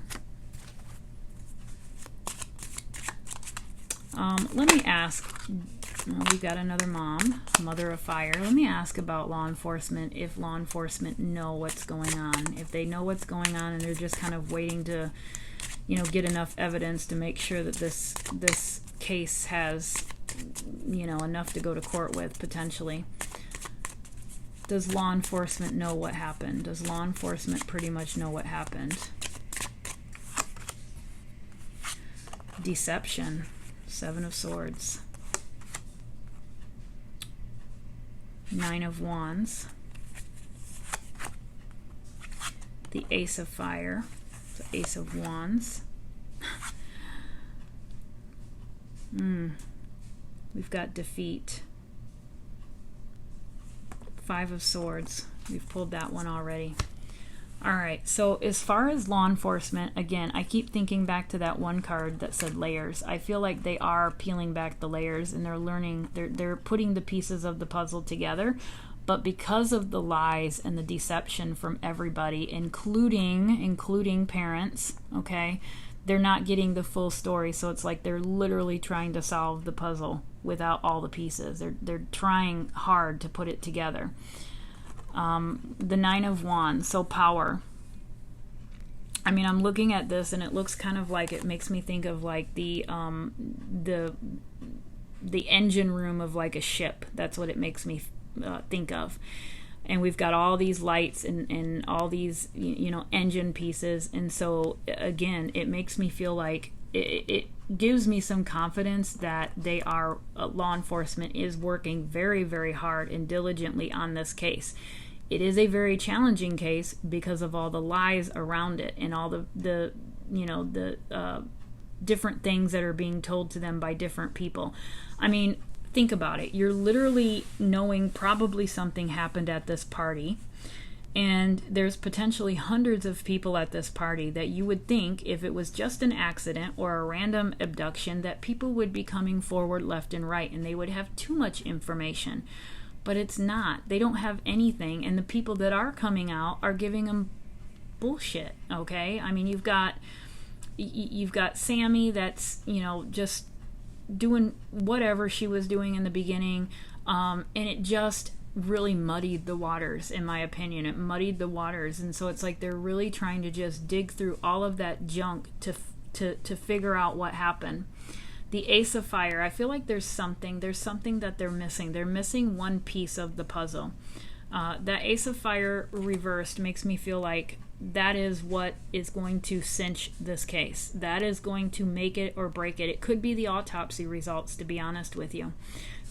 Let me ask, we got another mom, Mother of Fire. Let me ask about law enforcement, if law enforcement know what's going on. If they know what's going on and they're just kind of waiting to, you know, get enough evidence to make sure that this case has, you know, enough to go to court with, potentially. Does law enforcement know what happened? Does law enforcement pretty much know what happened? Deception. Seven of Swords. Nine of Wands. The Ace of Fire. The Ace of Wands. We've got defeat. Five of Swords. We've pulled that one already. All right, so as far as law enforcement, again, I keep thinking back to that one card that said layers. I feel like they are peeling back the layers, and they're learning, they're putting the pieces of the puzzle together. But because of the lies and the deception from everybody, including parents, okay, they're not getting the full story. So it's like they're literally trying to solve the puzzle without all the pieces. They're trying hard to put it together. The Nine of Wands, so power. I mean, I'm looking at this and it looks kind of like, it makes me think of like the engine room of like a ship. That's what it makes me think of. And we've got all these lights and all these, engine pieces. And so again, it makes me feel like it gives me some confidence that law enforcement is working very, very hard and diligently on this case. It is a very challenging case because of all the lies around it and all the different things that are being told to them by different people. I mean, think about it. You're literally knowing probably something happened at this party, and there's potentially hundreds of people at this party that you would think, if it was just an accident or a random abduction, that people would be coming forward left and right and they would have too much information. But it's not. They don't have anything, and the people that are coming out are giving them bullshit, okay? I mean, you've got Sammy that's, just doing whatever she was doing in the beginning, and it just really muddied the waters, in my opinion. It muddied the waters, and so it's like they're really trying to just dig through all of that junk to figure out what happened. The Ace of Fire, I feel like there's something that they're missing. They're missing one piece of the puzzle. That Ace of Fire reversed makes me feel like that is what is going to cinch this case. That is going to make it or break it. It could be the autopsy results, to be honest with you.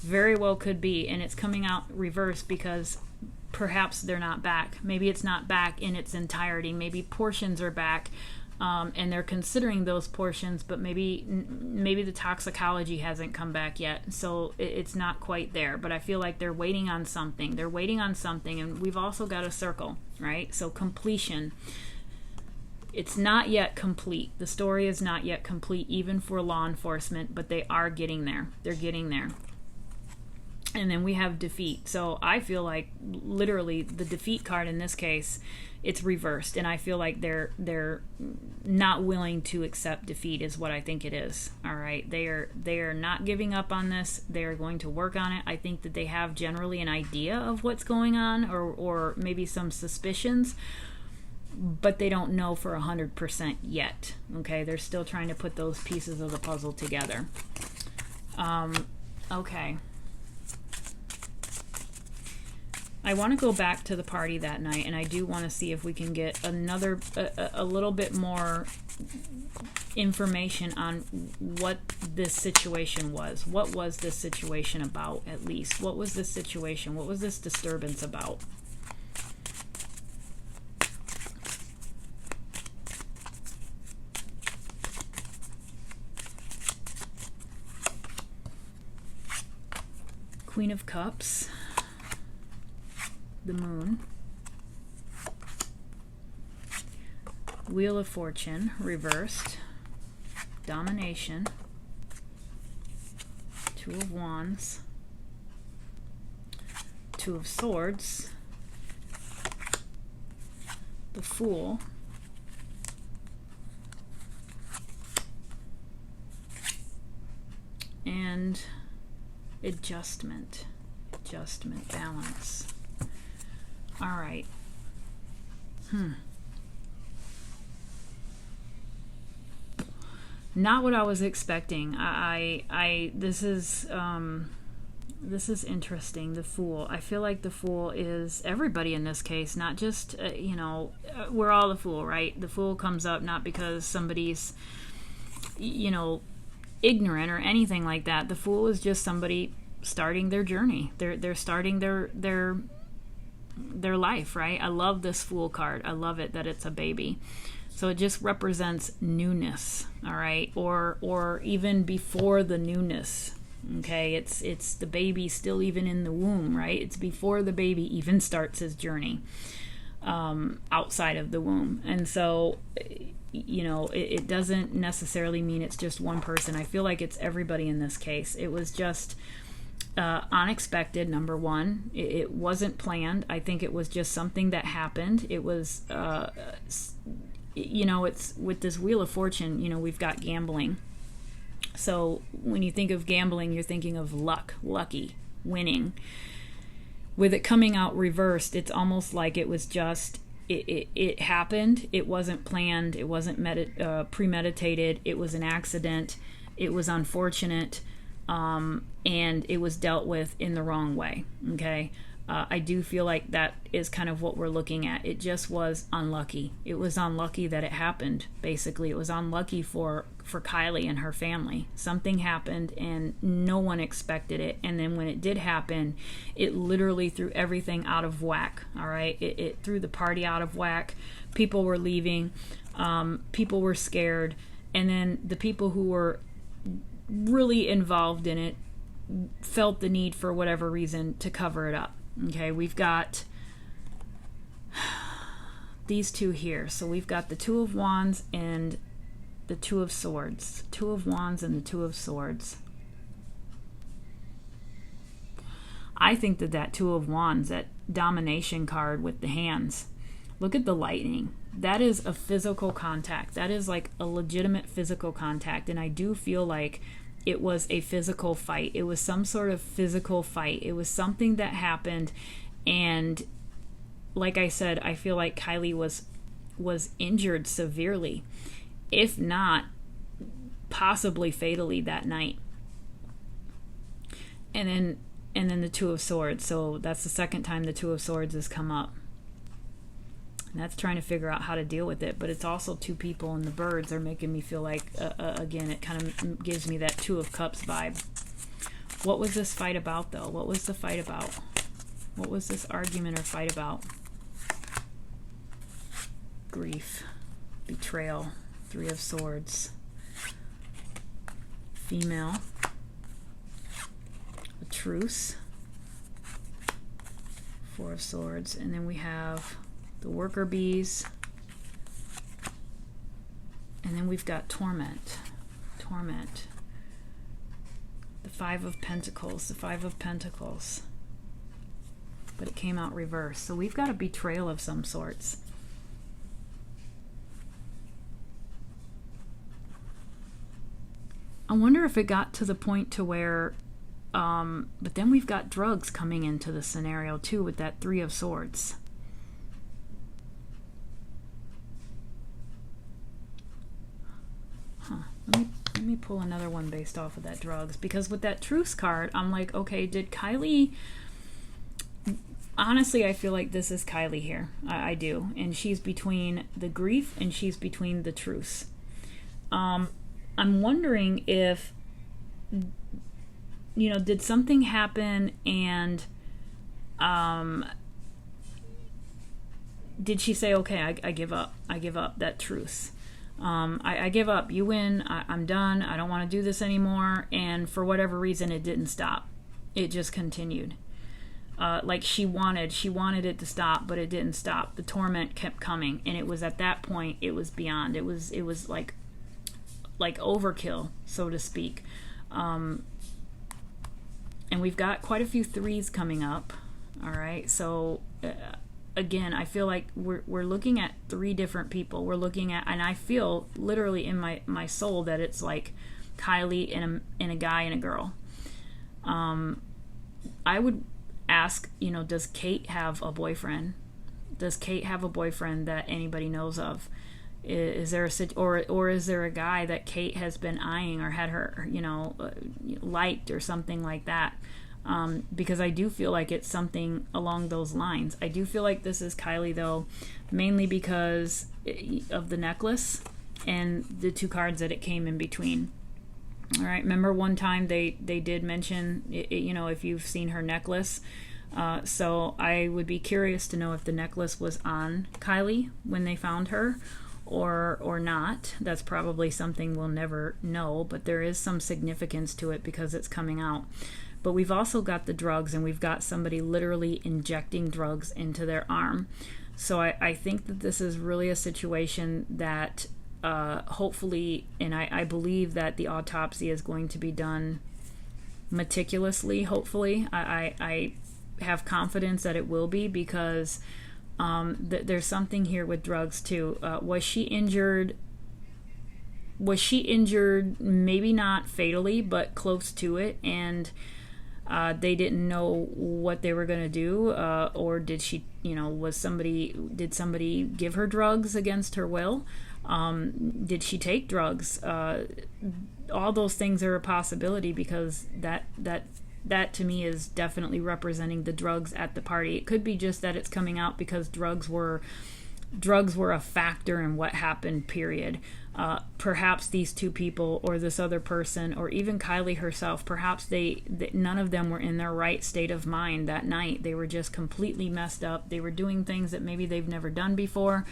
Very well could be, and it's coming out reversed because perhaps they're not back. Maybe it's not back in its entirety. Maybe portions are back. And they're considering those portions, but maybe the toxicology hasn't come back yet, so it's not quite there. But I feel like they're waiting on something. They're waiting on something, and we've also got a circle, right? So completion. It's not yet complete. The story is not yet complete, even for law enforcement, but they are getting there. They're getting there. And then we have defeat. So I feel like literally the defeat card in this case, it's reversed, and I feel like they're not willing to accept defeat is what I think it is. All right, they are not giving up on this. They are going to work on it. I think that they have generally an idea of what's going on, or maybe some suspicions, but they don't know for 100% yet. Okay, they're still trying to put those pieces of the puzzle together. Okay. I want to go back to the party that night, and I do want to see if we can get a little bit more information on what this situation was. What was this situation about, at least? What was this situation? What was this disturbance about? Queen of Cups. The Moon, Wheel of Fortune, reversed, Domination, Two of Wands, Two of Swords, the Fool, and adjustment, balance. All right. Not what I was expecting. This is interesting. The Fool. I feel like the Fool is everybody in this case, not just we're all the Fool, right? The Fool comes up not because somebody's ignorant or anything like that. The Fool is just somebody starting their journey. They're starting their life, right? I love this Fool card. I love it that it's a baby. So it just represents newness, all right? Or even before the newness. Okay, it's the baby still even in the womb, right? It's before the baby even starts his journey outside of the womb. And so it doesn't necessarily mean it's just one person. I feel like it's everybody in this case. It was just unexpected, number one. It wasn't planned. I think it was just something that happened. It was, it's with this Wheel of Fortune, we've got gambling. So when you think of gambling, you're thinking of luck, lucky, winning. with it coming out reversed, it's almost like it was just it happened. It wasn't planned. It wasn't premeditated. It was an accident. It was unfortunate, and it was dealt with in the wrong way. Okay, I do feel like that is kind of what we're looking at. It just was unlucky. It was unlucky that it happened. Basically, it was unlucky for Kiely and her family. Something happened and no one expected it, and then when it did happen, it literally threw everything out of whack. All right, it threw the party out of whack. People were leaving, people were scared, and then the people who were really involved in it felt the need, for whatever reason, to cover it up. Okay, we've got these two here. So we've got the Two of Wands and the Two of Swords. Two of Wands and the Two of Swords. I think that Two of Wands, that domination card with the hands, look at the lightning. That is a physical contact. That is like a legitimate physical contact. And I do feel like it was a physical fight. It was some sort of physical fight. It was something that happened. And like I said, I feel like Kiely was injured severely, if not possibly fatally, that night. And then the Two of Swords. So that's the second time the Two of Swords has come up. And that's trying to figure out how to deal with it. But it's also two people, and the birds are making me feel like, again, it kind of gives me that Two of Cups vibe. What was this fight about, though? What was the fight about? What was this argument or fight about? Grief, betrayal, Three of Swords, female, a truce, Four of Swords, and then we have the worker bees, and then we've got torment, the Five of Pentacles, but it came out reversed. So we've got a betrayal of some sorts. I wonder if it got to the point to where, but then we've got drugs coming into the scenario too with that Three of Swords. Let me pull another one based off of that drugs, because with that truce card, I'm like, okay, did Kiely... Honestly, I feel like this is Kiely here. I do. And she's between the grief and she's between the truce. I'm wondering if, did something happen and did she say, okay, I give up. I give up that truce. I give up. You win. I'm done. I don't want to do this anymore. And for whatever reason, it didn't stop. It just continued. Like she wanted it to stop, but it didn't stop. The torment kept coming, and it was at that point, it was beyond. It was like overkill, so to speak. And we've got quite a few threes coming up. All right, so again, I feel like we're looking at three different people. We're looking at, and I feel literally in my soul that it's like Kiely and a guy and a girl. I would ask, does Kate have a boyfriend? Does Kate have a boyfriend that anybody knows of? Is there or is there a guy that Kate has been eyeing or had her, liked or something like that? Because I do feel like it's something along those lines. I do feel like this is Kiely, though, mainly because of the necklace and the two cards that it came in between. All right, remember one time they did mention, if you've seen her necklace. So I would be curious to know if the necklace was on Kiely when they found her or not. That's probably something we'll never know, but there is some significance to it because it's coming out. But we've also got the drugs, and we've got somebody literally injecting drugs into their arm. So I think that this is really a situation that hopefully, and I believe that the autopsy is going to be done meticulously, hopefully. I have confidence that it will be, because there's something here with drugs too. Was she injured? Maybe not fatally, but close to it. And They didn't know what they were going to do, or did she, did somebody give her drugs against her will? Did she take drugs? All those things are a possibility, because that to me is definitely representing the drugs at the party. It could be just that it's coming out because drugs were a factor in what happened, period. Perhaps these two people, or this other person, or even Kiely herself, perhaps none of them were in their right state of mind that night. They were just completely messed up. They were doing things that maybe they've never done before,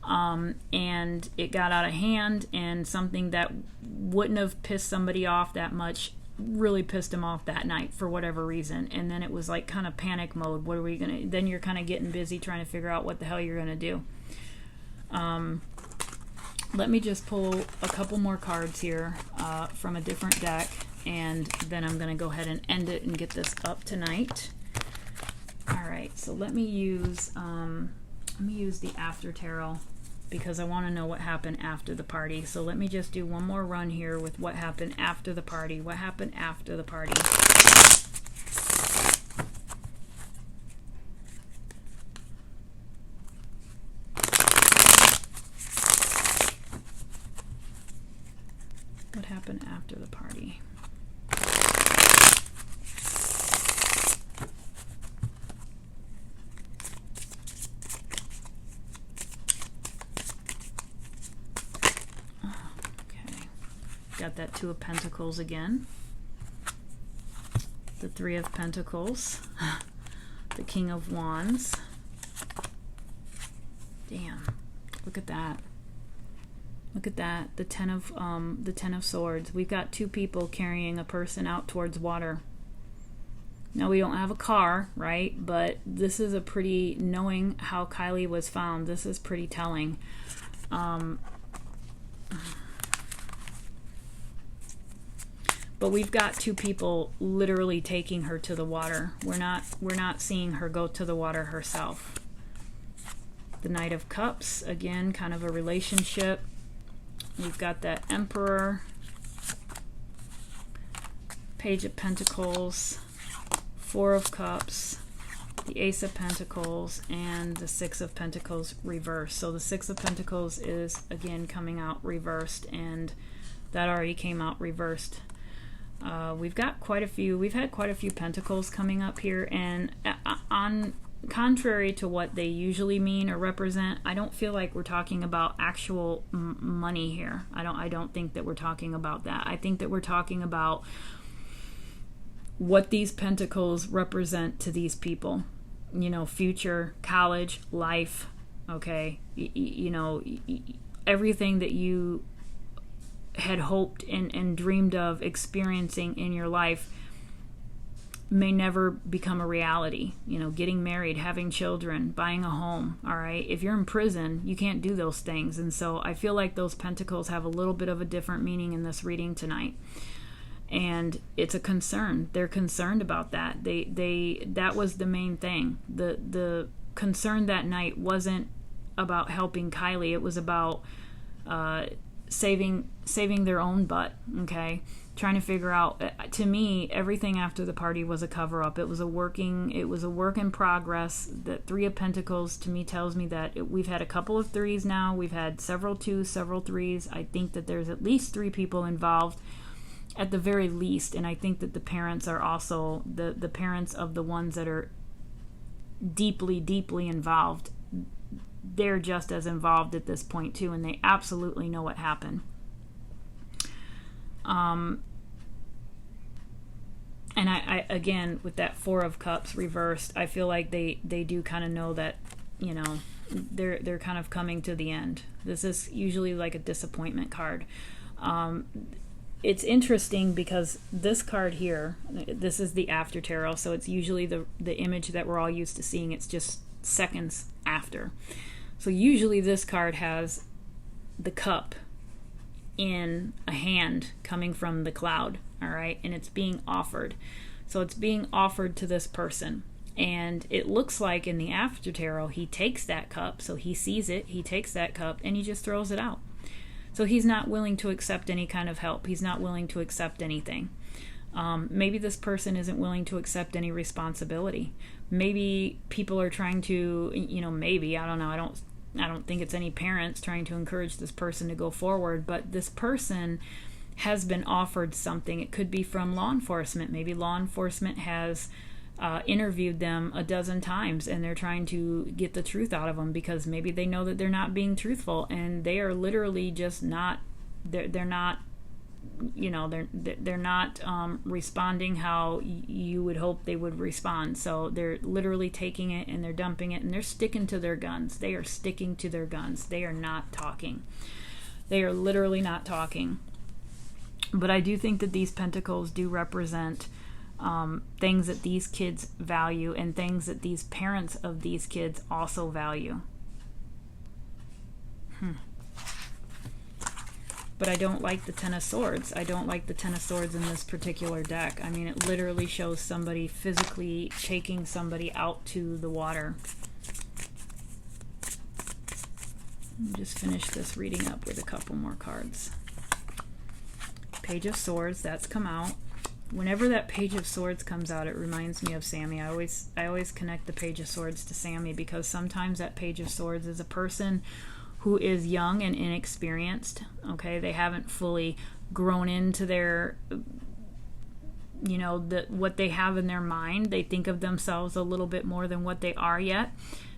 and it got out of hand, and something that wouldn't have pissed somebody off that much really pissed them off that night for whatever reason. And then it was like kind of panic mode. What are we gonna, then you're kind of getting busy trying to figure out what the hell you're gonna do. Let me just pull a couple more cards here from a different deck, and then I'm going to go ahead and end it and get this up tonight. All right, so let me use the After Tarot, because I want to know what happened after the party. So let me just do one more run here with what happened after the party. What happened after the party? What happened after the party? Got that Two of Pentacles again. The Three of Pentacles. The King of Wands. Damn. Look at that. Look at that. The Ten of Swords. We've got two people carrying a person out towards water. Now, we don't have a car, right? But this is a pretty, knowing how Kiely was found, this is pretty telling. But we've got two people literally taking her to the water. We're not seeing her go to the water herself. The Knight of Cups, again, kind of a relationship. We've got that Emperor, Page of Pentacles, Four of Cups, the Ace of Pentacles, and the Six of Pentacles reversed. So the Six of Pentacles is, again, coming out reversed, and that already came out reversed. We've had quite a few Pentacles coming up here, and on contrary to what they usually mean or represent, I don't feel like we're talking about actual money here. I don't think that we're talking about that. I think that we're talking about what these Pentacles represent to these people. You know, future, college, life, okay? Everything that you had hoped and dreamed of experiencing in your life may never become a reality. You know, getting married, having children, buying a home, all right? If you're in prison, you can't do those things. And so I feel like those Pentacles have a little bit of a different meaning in this reading tonight. And it's a concern. They're concerned about that. That was the main thing. The concern that night wasn't about helping Kiely. It was about saving their own butt, okay? Trying to figure out, to me, everything after the party was a cover-up. It was a work in progress. The Three of Pentacles, to me, tells me that we've had a couple of threes now. We've had several twos, several threes. I think that there's at least three people involved, at the very least, and I think that the parents are also, the parents of the ones that are deeply, deeply involved, they're just as involved at this point too, and they absolutely know what happened. And I again, with that Four of Cups reversed, I feel like they do kind of know that, you know, they're kind of coming to the end. This is usually like a disappointment card. It's interesting because this card here, this is the After Tarot, so it's usually the image that we're all used to seeing. It's just seconds after. So usually this card has the cup in a hand coming from the cloud, all right? And it's being offered. So it's being offered to this person. And it looks like in the After Tarot, he takes that cup. So he sees it, he takes that cup, and he just throws it out. So he's not willing to accept any kind of help. He's not willing to accept anything. Maybe this person isn't willing to accept any responsibility. Maybe people are trying to, maybe, I don't know, I don't think it's any parents trying to encourage this person to go forward, but this person has been offered something. It could be from law enforcement. Maybe law enforcement has interviewed them a dozen times and they're trying to get the truth out of them because maybe they know that they're not being truthful and they are literally just not, they're not, they're not responding how you would hope they would respond. So they're literally taking it and they're dumping it and they're sticking to their guns. They are sticking to their guns. They are not talking. They are literally not talking. But I do think that these pentacles do represent things that these kids value and things that these parents of these kids also value. But I don't like the Ten of Swords. I don't like the Ten of Swords in this particular deck. I mean, it literally shows somebody physically taking somebody out to the water. Let me just finish this reading up with a couple more cards. Page of Swords, that's come out. Whenever that Page of Swords comes out, it reminds me of Sammy. I always connect the Page of Swords to Sammy because sometimes that Page of Swords is a person who is young and inexperienced. Okay, they haven't fully grown into their, what they have in their mind. They think of themselves a little bit more than what they are yet.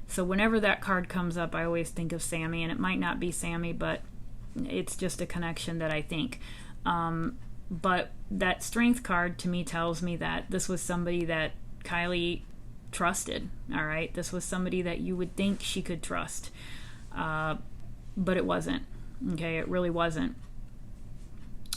So whenever that card comes up, I always think of Sammy, and it might not be Sammy, but it's just a connection that I think. But that Strength card to me tells me that this was somebody that Kiely trusted. All right, this was somebody that you would think she could trust. But it wasn't. Okay, it really wasn't.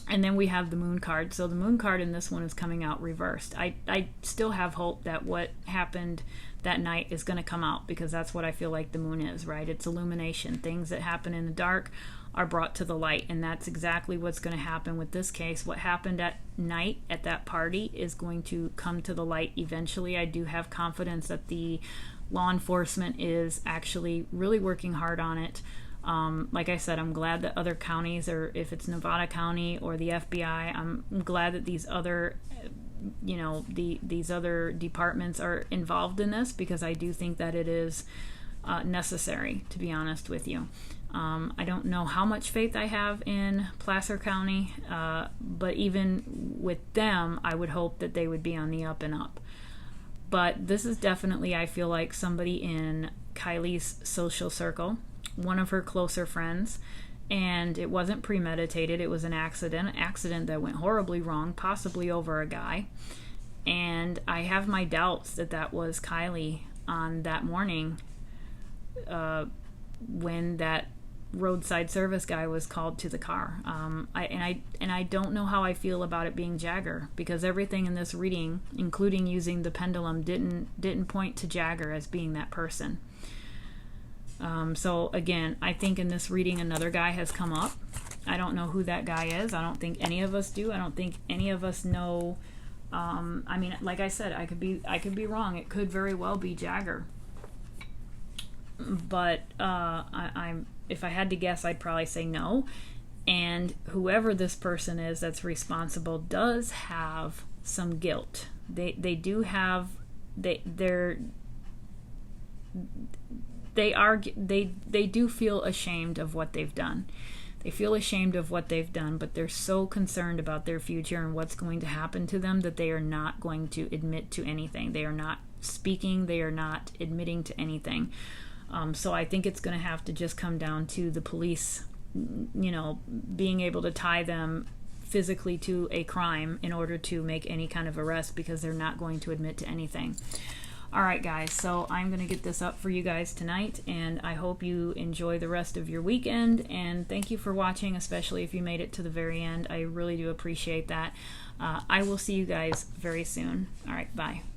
And then we have the Moon card. So the Moon card in this one is coming out reversed. I still have hope that what happened that night is going to come out because that's what I feel like the Moon is, right? It's illumination. Things that happen in the dark are brought to the light, and that's exactly what's going to happen with this case. What happened at night at that party is going to come to the light eventually. I do have confidence that the law enforcement is actually really working hard on it. Like I said, I'm glad that other counties, or if it's Nevada County or the FBI, I'm glad that these other, these other departments are involved in this because I do think that it is necessary, to be honest with you. I don't know how much faith I have in Placer County, but even with them, I would hope that they would be on the up and up. But this is definitely, I feel like, somebody in Kiely's social circle, one of her closer friends, and it wasn't premeditated. It was an accident that went horribly wrong, possibly over a guy. And I have my doubts that that was Kiely on that morning when that roadside service guy was called to the car. I don't know how I feel about it being Jagger, because everything in this reading, including using the pendulum, didn't point to Jagger as being that person. So again, I think in this reading another guy has come up. I don't know who that guy is. I don't think any of us do. I don't think any of us know. I mean, like I said, I could be wrong. It could very well be Jagger. But if I had to guess, I'd probably say no. And whoever this person is that's responsible does have some guilt. They do have they do feel ashamed of what they've done. They feel ashamed of what they've done, but they're so concerned about their future and what's going to happen to them that they are not going to admit to anything. They are not speaking. They are not admitting to anything. So I think it's going to have to just come down to the police, being able to tie them physically to a crime in order to make any kind of arrest, because they're not going to admit to anything. All right, guys, so I'm going to get this up for you guys tonight, and I hope you enjoy the rest of your weekend, and thank you for watching, especially if you made it to the very end. I really do appreciate that. I will see you guys very soon. All right, bye.